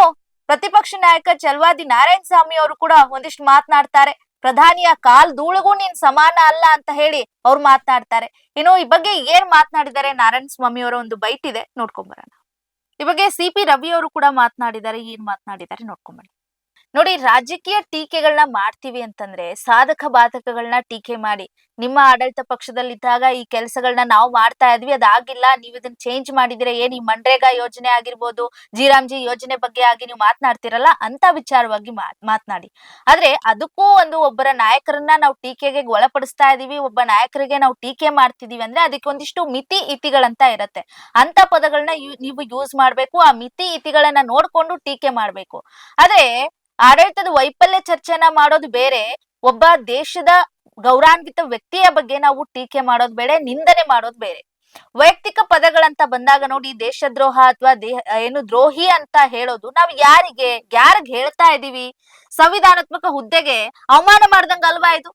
ಪ್ರತಿಪಕ್ಷ ನಾಯಕ ಚಲವಾದಿ ನಾರಾಯಣ ಸ್ವಾಮಿ ಅವರು ಕೂಡ ಒಂದಿಷ್ಟು ಮಾತನಾಡ್ತಾರೆ. ಪ್ರಧಾನಿಯ ಕಾಲ್ ಧೂಳಿಗೂ ನೀನ್ ಸಮಾನ ಅಲ್ಲ ಅಂತ ಹೇಳಿ ಅವ್ರು ಮಾತನಾಡ್ತಾರೆ. ಇನ್ನು ಈ ಬಗ್ಗೆ ಏನ್ ಮಾತನಾಡಿದ್ದಾರೆ ನಾರಾಯಣ ಸ್ವಾಮಿ ಅವರ ಒಂದು ಬೈಟ್ ಇದೆ, ನೋಡ್ಕೊಂಬರೋಣ. ಈ ಬಗ್ಗೆ CP ರವಿ ಅವರು ಕೂಡ ಮಾತನಾಡಿದ್ದಾರೆ. ಏನ್ ಮಾತನಾಡಿದ್ದಾರೆ ನೋಡ್ಕೊಂಬರೋಣ. ನೋಡಿ, ರಾಜಕೀಯ ಟೀಕೆಗಳನ್ನ ಮಾಡ್ತೀವಿ ಅಂತಂದ್ರೆ ಸಾಧಕ ಬಾಧಕಗಳನ್ನ ಟೀಕೆ ಮಾಡಿ, ನಿಮ್ಮ ಆಡಳಿತ ಪಕ್ಷದಲ್ಲಿದ್ದಾಗ ಈ ಕೆಲಸಗಳನ್ನ ನಾವು ಮಾಡ್ತಾ ಇದ್ವಿ, ಅದಾಗಿಲ್ಲ, ನೀವು ಇದನ್ನ ಚೇಂಜ್ ಮಾಡಿದಿರ, ಏನ್ ಈ ಮನ್ರೇಗಾ ಯೋಜನೆ ಆಗಿರ್ಬೋದು, ಜಿ ಯೋಜನೆ ಬಗ್ಗೆ ಆಗಿ ನೀವು ಮಾತನಾಡ್ತಿರಲ್ಲ ಅಂತ ವಿಚಾರವಾಗಿ ಮಾತನಾಡಿ. ಆದ್ರೆ ಅದಕ್ಕೂ ಒಂದು ಒಬ್ಬರ ನಾಯಕರನ್ನ ನಾವು ಟೀಕೆಗೆ ಒಳಪಡಿಸ್ತಾ ಇದೀವಿ, ಒಬ್ಬ ನಾಯಕರಿಗೆ ನಾವು ಟೀಕೆ ಮಾಡ್ತಿದೀವಿ ಅಂದ್ರೆ ಅದಕ್ಕೆ ಒಂದಿಷ್ಟು ಮಿತಿ ಇತಿಗಳಂತ ಇರತ್ತೆ. ಅಂತ ಪದಗಳನ್ನ ನೀವು ಯೂಸ್ ಮಾಡ್ಬೇಕು. ಆ ಮಿತಿ ಇತಿಗಳನ್ನ ನೋಡ್ಕೊಂಡು ಟೀಕೆ ಮಾಡ್ಬೇಕು. ಆದ್ರೆ ಆಡಳಿತದ ವೈಫಲ್ಯ ಚರ್ಚೆನ ಮಾಡೋದು ಬೇರೆ, ಒಬ್ಬ ದೇಶದ ಗೌರವಾನ್ವಿತ ವ್ಯಕ್ತಿಯ ಬಗ್ಗೆ ನಾವು ಟೀಕೆ ಮಾಡೋದು ಬೇರೆ, ನಿಂದನೆ ಮಾಡೋದು ಬೇರೆ. ವೈಯಕ್ತಿಕ ಪದಗಳಂತ ಬಂದಾಗ ನೋಡಿ, ದೇಶದ್ರೋಹ ಅಥವಾ ಏನು ದ್ರೋಹಿ ಅಂತ ಹೇಳೋದು ನಾವು ಯಾರಿಗ್ ಹೇಳ್ತಾ ಇದೀವಿ? ಸಂವಿಧಾನಾತ್ಮಕ ಹುದ್ದೆಗೆ ಅವಮಾನ ಮಾಡ್ದಂಗ ಅಲ್ವಾ ಇದು?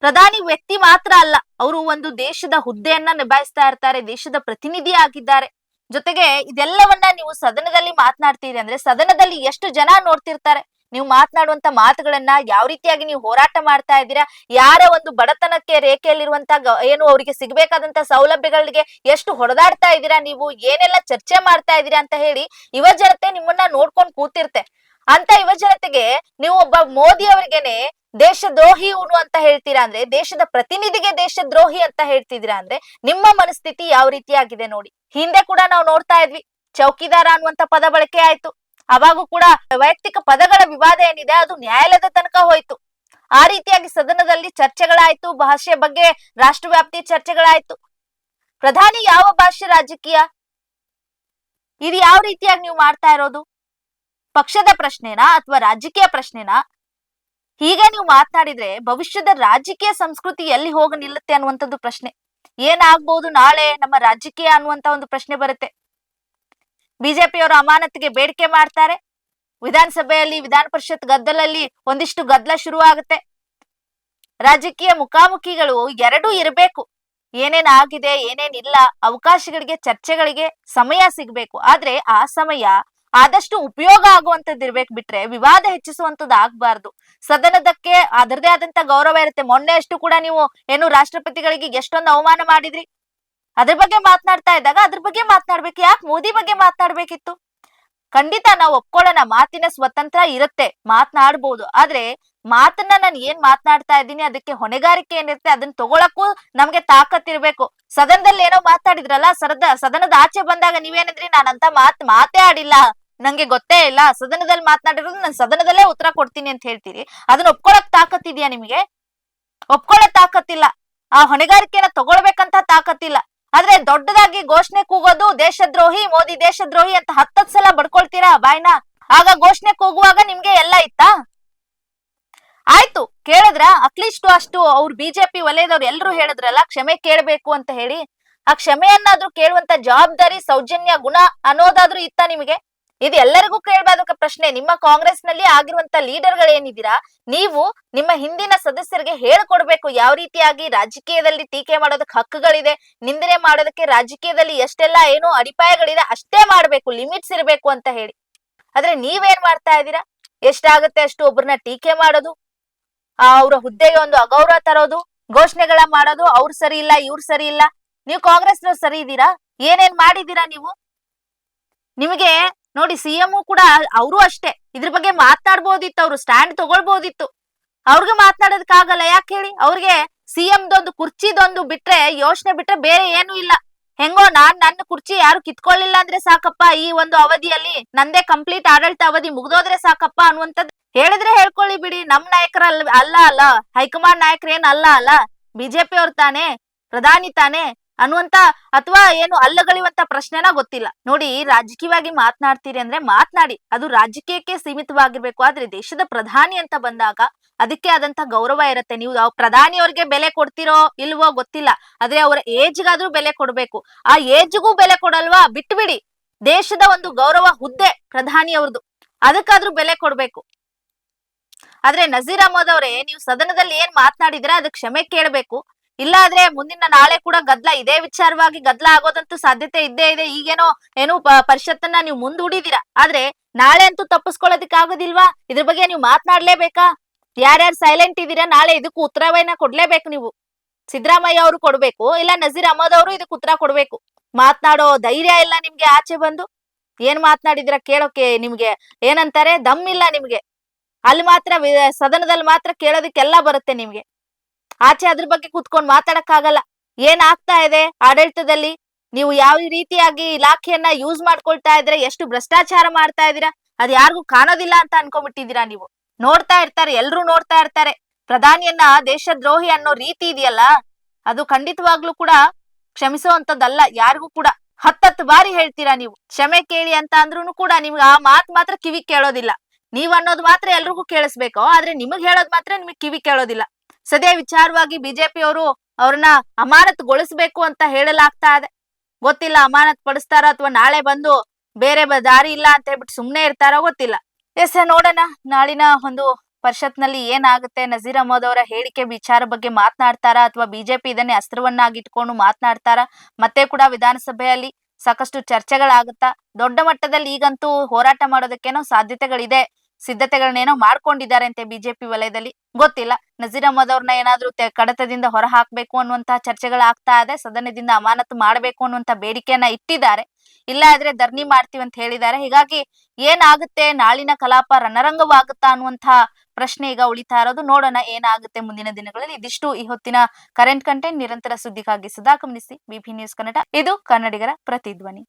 ಪ್ರಧಾನಿ ವ್ಯಕ್ತಿ ಮಾತ್ರ ಅಲ್ಲ, ಅವರು ಒಂದು ದೇಶದ ಹುದ್ದೆಯನ್ನ ನಿಭಾಯಿಸ್ತಾ ಇರ್ತಾರೆ, ದೇಶದ ಪ್ರತಿನಿಧಿ ಆಗಿದ್ದಾರೆ. ಜೊತೆಗೆ ಇದೆಲ್ಲವನ್ನ ನೀವು ಸದನದಲ್ಲಿ ಮಾತನಾಡ್ತೀರಿ ಅಂದ್ರೆ ಸದನದಲ್ಲಿ ಎಷ್ಟು ಜನ ನೋಡ್ತಿರ್ತಾರೆ? ನೀವು ಮಾತನಾಡುವಂತ ಮಾತುಗಳನ್ನ, ಯಾವ ರೀತಿಯಾಗಿ ನೀವು ಹೋರಾಟ ಮಾಡ್ತಾ ಇದ್ದೀರಾ, ಯಾರ ಒಂದು ಬಡತನಕ್ಕೆ ರೇಖೆಯಲ್ಲಿರುವಂತ ಏನು ಅವರಿಗೆ ಸಿಗ್ಬೇಕಾದಂತ ಸೌಲಭ್ಯಗಳಿಗೆ ಎಷ್ಟು ಹೊಡೆದಾಡ್ತಾ ಇದ್ದೀರಾ, ನೀವು ಏನೆಲ್ಲ ಚರ್ಚೆ ಮಾಡ್ತಾ ಇದ್ದೀರಾ ಅಂತ ಹೇಳಿ ಯುವ ಜನತೆ ನಿಮ್ಮನ್ನ ನೋಡ್ಕೊಂಡು ಕೂತಿರ್ತೆ. ಅಂತ ಯುವ ಜನತೆಗೆ ನೀವು ಒಬ್ಬ ಮೋದಿ ಅವರಿಗೆನೆ ದೇಶದ್ರೋಹಿ ಇವನು ಅಂತ ಹೇಳ್ತೀರಾ ಅಂದ್ರೆ, ದೇಶದ ಪ್ರತಿನಿಧಿಗೆ ದೇಶದ್ರೋಹಿ ಅಂತ ಹೇಳ್ತಿದ್ದೀರಾ ಅಂದ್ರೆ ನಿಮ್ಮ ಮನಸ್ಥಿತಿ ಯಾವ ರೀತಿಯಾಗಿದೆ ನೋಡಿ. ಹಿಂದೆ ಕೂಡ ನಾವು ನೋಡ್ತಾ ಇದ್ವಿ, ಚೌಕಿದಾರ ಅನ್ನುವಂತ ಪದ ಬಳಕೆ ಆಯ್ತು. ಅವಾಗೂ ಕೂಡ ವೈಯಕ್ತಿಕ ಪದಗಳ ವಿವಾದ ಏನಿದೆ ಅದು ನ್ಯಾಯಾಲಯದ ತನಕ ಹೋಯ್ತು. ಆ ರೀತಿಯಾಗಿ ಸದನದಲ್ಲಿ ಚರ್ಚೆಗಳಾಯ್ತು, ಭಾಷೆ ಬಗ್ಗೆ ರಾಷ್ಟ್ರವ್ಯಾಪ್ತಿ ಚರ್ಚೆಗಳಾಯ್ತು. ಪ್ರಧಾನಿ ಯಾವ ಭಾಷೆ ರಾಜಕೀಯ? ಇದು ಯಾವ ರೀತಿಯಾಗಿ ನೀವು ಮಾಡ್ತಾ ಇರೋದು? ಪಕ್ಷದ ಪ್ರಶ್ನೆನಾ ಅಥವಾ ರಾಜಕೀಯ ಪ್ರಶ್ನೆನಾ? ಹೀಗೆ ನೀವು ಮಾತನಾಡಿದ್ರೆ ಭವಿಷ್ಯದ ರಾಜಕೀಯ ಸಂಸ್ಕೃತಿ ಎಲ್ಲಿ ಹೋಗಿ ನಿಲ್ಲುತ್ತೆ ಅನ್ನುವಂಥದ್ದು ಪ್ರಶ್ನೆ. ಏನಾಗ್ಬಹುದು ನಾಳೆ ನಮ್ಮ ರಾಜಕೀಯ ಅನ್ನುವಂತ ಒಂದು ಪ್ರಶ್ನೆ ಬರುತ್ತೆ. ಬಿಜೆಪಿಯವರು ಅಮಾನತಿಗೆ ಬೇಡಿಕೆ ಮಾಡ್ತಾರೆ. ವಿಧಾನಸಭೆಯಲ್ಲಿ ವಿಧಾನ ಪರಿಷತ್ ಗದ್ದಲಲ್ಲಿ ಒಂದಿಷ್ಟು ಗದ್ದಲ ಶುರು ಆಗುತ್ತೆ. ರಾಜಕೀಯ ಮುಖಾಮುಖಿಗಳು ಎರಡೂ ಇರಬೇಕು. ಏನೇನ್ ಆಗಿದೆ, ಏನೇನಿಲ್ಲ, ಅವಕಾಶಗಳಿಗೆ, ಚರ್ಚೆಗಳಿಗೆ ಸಮಯ ಸಿಗ್ಬೇಕು. ಆದ್ರೆ ಆ ಸಮಯ ಆದಷ್ಟು ಉಪಯೋಗ ಆಗುವಂತದ್ದು ಇರ್ಬೇಕು, ಬಿಟ್ರೆ ವಿವಾದ ಹೆಚ್ಚಿಸುವಂತದ್ದು ಆಗ್ಬಾರ್ದು. ಸದನದಕ್ಕೆ ಅದರದೇ ಆದಂತ ಗೌರವ ಇರುತ್ತೆ. ಮೊನ್ನೆ ಅಷ್ಟು ಕೂಡ ನೀವು ಏನು ರಾಷ್ಟ್ರಪತಿಗಳಿಗೆ ಎಷ್ಟೊಂದು ಅವಮಾನ ಮಾಡಿದ್ರಿ, ಅದ್ರ ಬಗ್ಗೆ ಮಾತನಾಡ್ತಾ ಇದ್ದಾಗ ಅದ್ರ ಬಗ್ಗೆ ಮಾತನಾಡ್ಬೇಕು. ಯಾಕೆ ಮೋದಿ ಬಗ್ಗೆ ಮಾತನಾಡ್ಬೇಕಿತ್ತು? ಖಂಡಿತ ನಾವು ಒಪ್ಕೊಳ್ಳೋಣ, ಮಾತಿನ ಸ್ವತಂತ್ರ ಇರುತ್ತೆ, ಮಾತನಾಡ್ಬೋದು. ಆದ್ರೆ ಮಾತನ್ನ ನಾನು ಏನ್ ಮಾತನಾಡ್ತಾ ಇದ್ದೀನಿ ಅದಕ್ಕೆ ಹೊಣೆಗಾರಿಕೆ ಏನಿರುತ್ತೆ ಅದನ್ನ ತಗೊಳಕ್ಕೂ ನಮ್ಗೆ ತಾಕತ್ತಿರ್ಬೇಕು. ಸದನದಲ್ಲಿ ಏನೋ ಮಾತಾಡಿದ್ರಲ್ಲ, ಸದನದ ಆಚೆ ಬಂದಾಗ ನೀವೇನಿದ್ರಿ, ನಾನಂತ ಮಾತೇ ಆಡಿಲ್ಲ, ನಂಗೆ ಗೊತ್ತೇ ಇಲ್ಲ, ಸದನದಲ್ಲಿ ಮಾತನಾಡಿರೋದು ನಾನು ಸದನದಲ್ಲೇ ಉತ್ತರ ಕೊಡ್ತೀನಿ ಅಂತ ಹೇಳ್ತೀರಿ. ಅದನ್ನ ಒಪ್ಕೊಳಕ್ ತಾಕತ್ತಿದ್ಯಾ ನಿಮ್ಗೆ? ಒಪ್ಕೊಳ್ಳೋ ತಾಕತ್ತಿಲ್ಲ. ಆ ಹೊಣೆಗಾರಿಕೆನ ತಗೊಳ್ಬೇಕಂತ ತಾಕತ್ತಿಲ್ಲ. ಆದ್ರೆ ದೊಡ್ಡದಾಗಿ ಘೋಷಣೆ ಕೂಗೋದು ದೇಶದ್ರೋಹಿ, ಮೋದಿ ದೇಶದ್ರೋಹಿ ಅಂತ 10 ಸಲ ಬಡ್ಕೊಳ್ತೀರಾ ಬಾಯ್ನ. ಆಗ ಘೋಷಣೆ ಕೂಗುವಾಗ ನಿಮ್ಗೆ ಎಲ್ಲ ಇತ್ತಾ? ಆಯ್ತು, ಕೇಳಿದ್ರ ಅಟ್ಲೀಸ್ಟ್ ಅಷ್ಟು ಅವ್ರು ಬಿಜೆಪಿ ವಲಯದವ್ರು ಎಲ್ರು ಹೇಳಿದ್ರಲ್ಲ ಕ್ಷಮೆ ಕೇಳಬೇಕು ಅಂತ ಹೇಳಿ. ಆ ಕ್ಷಮೆಯನ್ನಾದ್ರೂ ಕೇಳುವಂತ ಜವಾಬ್ದಾರಿ, ಸೌಜನ್ಯ, ಗುಣ ಅನ್ನೋದಾದ್ರೂ ಇತ್ತ ನಿಮಗೆ? ಇದು ಎಲ್ಲರಿಗೂ ಕೇಳಬೇಕಾದ ಪ್ರಶ್ನೆ. ನಿಮ್ಮ ಕಾಂಗ್ರೆಸ್ ನಲ್ಲಿ ಆಗಿರುವಂತ ಲೀಡರ್ಗಳು ಏನಿದ್ದೀರಾ, ನೀವು ನಿಮ್ಮ ಹಿಂದಿನ ಸದಸ್ಯರಿಗೆ ಹೇಳ್ಕೊಡ್ಬೇಕು ಯಾವ ರೀತಿಯಾಗಿ ರಾಜಕೀಯದಲ್ಲಿ ಟೀಕೆ ಮಾಡೋದಕ್ಕೆ ಹಕ್ಕುಗಳಿದೆ, ನಿಂದನೆ ಮಾಡೋದಕ್ಕೆ ರಾಜಕೀಯದಲ್ಲಿ ಎಷ್ಟೆಲ್ಲ ಏನು ಅಡಿಪಾಯಗಳಿದೆ ಅಷ್ಟೇ ಮಾಡ್ಬೇಕು, ಲಿಮಿಟ್ಸ್ ಇರಬೇಕು ಅಂತ ಹೇಳಿ. ಆದ್ರೆ ನೀವೇನ್ ಮಾಡ್ತಾ ಇದ್ದೀರಾ? ಎಷ್ಟಾಗುತ್ತೆ ಅಷ್ಟು ಒಬ್ಬರನ್ನ ಟೀಕೆ ಮಾಡೋದು, ಅವರ ಹುದ್ದೆಗೆ ಒಂದು ಅಗೌರವ ತರೋದು, ಘೋಷಣೆಗಳ ಮಾಡೋದು, ಅವ್ರು ಸರಿ ಇಲ್ಲ, ಇವ್ರು ಸರಿ ಇಲ್ಲ. ನೀವು ಕಾಂಗ್ರೆಸ್ನವ್ರು ಸರಿ ಇದ್ದೀರಾ? ಏನೇನ್ ಮಾಡಿದೀರಾ ನೀವು? ನಿಮಗೆ ನೋಡಿ, ಸಿಎಂ ಕೂಡ ಅವರು ಅಷ್ಟೇ ಇದ್ರ ಬಗ್ಗೆ ಮಾತನಾಡ್ಬೋದಿತ್ತು, ಅವ್ರು ಸ್ಟ್ಯಾಂಡ್ ತಗೊಳ್ಬೋದಿತ್ತು. ಅವ್ರಿಗೆ ಮಾತನಾಡೋದಕ್ಕಾಗಲ್ಲ. ಯಾಕೆ ಹೇಳಿ? ಅವ್ರಿಗೆ ಸಿಎಂದೊಂದು ಕುರ್ಚಿದೊಂದು ಬಿಟ್ರೆ, ಯೋಚನೆ ಬಿಟ್ರೆ ಬೇರೆ ಏನು ಇಲ್ಲ. ಹೆಂಗೋ ನನ್ನ ಕುರ್ಚಿ ಯಾರು ಕಿತ್ಕೊಳ್ಳಿಲ್ಲ ಅಂದ್ರೆ ಸಾಕಪ್ಪ, ಈ ಒಂದು ಅವಧಿಯಲ್ಲಿ ನಂದೇ ಕಂಪ್ಲೀಟ್ ಆಡಳಿತ ಅವಧಿ ಮುಗ್ದೋದ್ರೆ ಸಾಕಪ್ಪ ಅನ್ನುವಂಥದ್ದು ಹೇಳಿದ್ರೆ ಹೇಳ್ಕೊಳ್ಳಿ ಬಿಡಿ. ನಮ್ ನಾಯಕರ ಅಲ್ಲ, ಹೈಕಮಾಂಡ್ ನಾಯಕರೇನ್ ಅಲ್ಲ, ಬಿಜೆಪಿ ಅವ್ರು ತಾನೆ, ಪ್ರಧಾನಿ ತಾನೆ ಅನ್ನುವಂತ ಅಥವಾ ಏನು ಅಲ್ಲಗಳಿವಂತ ಪ್ರಶ್ನೆನ ಗೊತ್ತಿಲ್ಲ. ನೋಡಿ, ರಾಜಕೀಯವಾಗಿ ಮಾತನಾಡ್ತೀರಿ ಅಂದ್ರೆ ಮಾತನಾಡಿ, ಅದು ರಾಜಕೀಯಕ್ಕೆ ಸೀಮಿತವಾಗಿರ್ಬೇಕು. ಆದ್ರೆ ದೇಶದ ಪ್ರಧಾನಿ ಅಂತ ಬಂದಾಗ ಅದಕ್ಕೆ ಆದಂತ ಗೌರವ ಇರುತ್ತೆ. ನೀವು ಪ್ರಧಾನಿ ಅವ್ರಿಗೆ ಬೆಲೆ ಕೊಡ್ತಿರೋ ಇಲ್ವೋ ಗೊತ್ತಿಲ್ಲ, ಆದ್ರೆ ಅವರ ಏಜ್ಗಾದ್ರೂ ಬೆಲೆ ಕೊಡ್ಬೇಕು. ಆ ಏಜ್ಗೂ ಬೆಲೆ ಕೊಡಲ್ವಾ? ಬಿಟ್ಬಿಡಿ. ದೇಶದ ಒಂದು ಗೌರವ ಹುದ್ದೆ ಪ್ರಧಾನಿ ಅವ್ರದ್ದು, ಅದಕ್ಕಾದ್ರೂ ಬೆಲೆ ಕೊಡ್ಬೇಕು. ಆದ್ರೆ ನಜೀರ್ ಅಹಮದ್ ಅವರೇ, ನೀವು ಸದನದಲ್ಲಿ ಏನ್ ಮಾತನಾಡಿದ್ರೆ ಅದಕ್ಕೆ ಕ್ಷಮೆ ಕೇಳಬೇಕು. ಇಲ್ಲ ಆದ್ರೆ ಮುಂದಿನ ನಾಳೆ ಕೂಡ ಗದ್ದಲ, ಇದೇ ವಿಚಾರವಾಗಿ ಗದ್ದಲ ಆಗೋದಂತೂ ಸಾಧ್ಯತೆ ಇದ್ದೇ ಇದೆ. ಈಗೇನೋ ಪರಿಷತ್ತನ್ನ ನೀವು ಮುಂದೂಡಿದೀರಾ, ಆದ್ರೆ ನಾಳೆ ಅಂತೂ ತಪ್ಪಿಸ್ಕೊಳ್ಳೋದಕ್ಕೆ ಆಗೋದಿಲ್ವಾ? ಇದ್ರ ಬಗ್ಗೆ ನೀವು ಮಾತನಾಡ್ಲೇಬೇಕಾ? ಯಾರ್ಯಾರು ಸೈಲೆಂಟ್ ಇದೀರಾ, ನಾಳೆ ಇದಕ್ಕೂ ಉತ್ತರವನ್ನ ಕೊಡ್ಲೇಬೇಕು ನೀವು. ಸಿದ್ದರಾಮಯ್ಯ ಅವರು ಕೊಡ್ಬೇಕು, ಇಲ್ಲ ನಜೀರ್ ಅಹಮದ್ ಅವರು ಇದಕ್ಕೆ ಉತ್ತರ ಕೊಡ್ಬೇಕು. ಮಾತನಾಡೋ ಧೈರ್ಯ ಇಲ್ಲ ನಿಮ್ಗೆ? ಆಚೆ ಬಂದು ಏನ್ ಮಾತನಾಡಿದಿರ ಕೇಳೋಕೆ ನಿಮ್ಗೆ ಏನಂತಾರೆ, ದಮ್ ಇಲ್ಲ ನಿಮ್ಗೆ. ಅಲ್ಲಿ ಮಾತ್ರ ಸದನದಲ್ಲಿ ಮಾತ್ರ ಕೇಳೋದಕ್ಕೆಲ್ಲ ಬರುತ್ತೆ ನಿಮ್ಗೆ. ಆಚೆ ಅದ್ರ ಬಗ್ಗೆ ಕೂತ್ಕೊಂಡು ಮಾತಾಡಕ್ಕಾಗಲ್ಲ. ಏನ್ ಆಗ್ತಾ ಇದೆ ಆಡಳಿತದಲ್ಲಿ, ನೀವು ಯಾವ ರೀತಿಯಾಗಿ ಇಲಾಖೆಯನ್ನ ಯೂಸ್ ಮಾಡ್ಕೊಳ್ತಾ ಇದ್ರೆ, ಎಷ್ಟು ಭ್ರಷ್ಟಾಚಾರ ಮಾಡ್ತಾ ಇದೀರಾ, ಅದ್ ಯಾರಿಗೂ ಕಾಣೋದಿಲ್ಲ ಅಂತ ಅನ್ಕೊಂಡ್ಬಿಟ್ಟಿದೀರಾ ನೀವು. ನೋಡ್ತಾ ಇರ್ತಾರೆ, ಎಲ್ರು ನೋಡ್ತಾ ಇರ್ತಾರೆ. ಪ್ರಧಾನಿಯನ್ನ ದೇಶದ್ರೋಹಿ ಅನ್ನೋ ರೀತಿ ಇದೆಯಲ್ಲ, ಅದು ಖಂಡಿತವಾಗ್ಲೂ ಕೂಡ ಕ್ಷಮಿಸುವಂತದ್ದಲ್ಲ ಯಾರಿಗೂ ಕೂಡ. 10 ಬಾರಿ ಹೇಳ್ತೀರಾ ನೀವು ಕ್ಷಮೆ ಕೇಳಿ ಅಂತ ಅಂದ್ರೂ ಕೂಡ ನಿಮ್ಗೆ ಆ ಮಾತು ಮಾತ್ರ ಕಿವಿ ಕೇಳೋದಿಲ್ಲ. ನೀವ್ ಅನ್ನೋದು ಮಾತ್ರ ಎಲ್ರಿಗೂ ಕೇಳಿಸ್ಬೇಕು, ಆದ್ರೆ ನಿಮಗ್ ಹೇಳೋದ್ ಮಾತ್ರ ನಿಮಗ್ ಕಿವಿ ಕೇಳೋದಿಲ್ಲ. ಸದ್ಯ ವಿಚಾರವಾಗಿ ಬಿಜೆಪಿ ಅವರು ಅವ್ರನ್ನ ಅಮಾನತುಗೊಳಿಸ್ಬೇಕು ಅಂತ ಹೇಳಲಾಗ್ತಾ ಇದೆ. ಗೊತ್ತಿಲ್ಲ ಅಮಾನತ್ ಪಡಿಸ್ತಾರ ಅಥವಾ ನಾಳೆ ಬಂದು ಬೇರೆ ದಾರಿ ಇಲ್ಲ ಅಂತ ಹೇಳ್ಬಿಟ್ಟು ಸುಮ್ನೆ ಇರ್ತಾರೋ ಗೊತ್ತಿಲ್ಲ. ಎಸ್, ನೋಡೋಣ ನಾಳಿನ ಒಂದು ಪರಿಷತ್ನಲ್ಲಿ ಏನಾಗುತ್ತೆ. ನಜೀರ್ ಅಹಮದ್ ಅವರ ಹೇಳಿಕೆ ವಿಚಾರ ಬಗ್ಗೆ ಮಾತನಾಡ್ತಾರಾ ಅಥವಾ ಬಿಜೆಪಿ ಇದನ್ನೇ ಅಸ್ತ್ರವನ್ನಾಗಿಟ್ಕೊಂಡು ಮಾತನಾಡ್ತಾರಾ? ಮತ್ತೆ ಕೂಡ ವಿಧಾನಸಭೆಯಲ್ಲಿ ಸಾಕಷ್ಟು ಚರ್ಚೆಗಳಾಗುತ್ತಾ? ದೊಡ್ಡ ಮಟ್ಟದಲ್ಲಿ ಈಗಂತೂ ಹೋರಾಟ ಮಾಡೋದಕ್ಕೇನೋ ಸಾಧ್ಯತೆಗಳಿದೆ. ಸಿದ್ಧತೆಗಳನ್ನೇನೋ ಮಾಡ್ಕೊಂಡಿದ್ದಾರೆ ಅಂತೆ ಬಿಜೆಪಿ ವಲಯದಲ್ಲಿ. ಗೊತ್ತಿಲ್ಲ, ನಜೀರ್ ಅಹಮದ್ ಅವ್ರನ್ನ ಏನಾದ್ರೂ ಕಡತದಿಂದ ಹೊರ ಹಾಕ್ಬೇಕು ಅನ್ನುವಂತಹ ಚರ್ಚೆಗಳಾಗ್ತಾ ಇದೆ. ಸದನದಿಂದ ಅಮಾನತು ಮಾಡಬೇಕು ಅನ್ನುವಂತ ಬೇಡಿಕೆಯನ್ನ ಇಟ್ಟಿದ್ದಾರೆ. ಇಲ್ಲ ಆದ್ರೆ ಧರಣಿ ಮಾಡ್ತೀವಿ ಅಂತ ಹೇಳಿದ್ದಾರೆ. ಹೀಗಾಗಿ ಏನಾಗುತ್ತೆ, ನಾಳಿನ ಕಲಾಪ ರಣರಂಗವಾಗುತ್ತಾ ಅನ್ನುವಂತಹ ಪ್ರಶ್ನೆ ಈಗ ಉಳಿತಾ ಇರೋದು. ನೋಡೋಣ ಏನಾಗುತ್ತೆ ಮುಂದಿನ ದಿನಗಳಲ್ಲಿ. ಇದಿಷ್ಟು ಈ ಹೊತ್ತಿನ ಕರೆಂಟ್ ಕಂಟೆಂಟ್. ನಿರಂತರ ಸುದ್ದಿಗಾಗಿ ಸದಾ ಗಮನಿಸಿ ಬಿಪಿ ನ್ಯೂಸ್ ಕನ್ನಡ. ಇದು ಕನ್ನಡಿಗರ ಪ್ರತಿಧ್ವನಿ.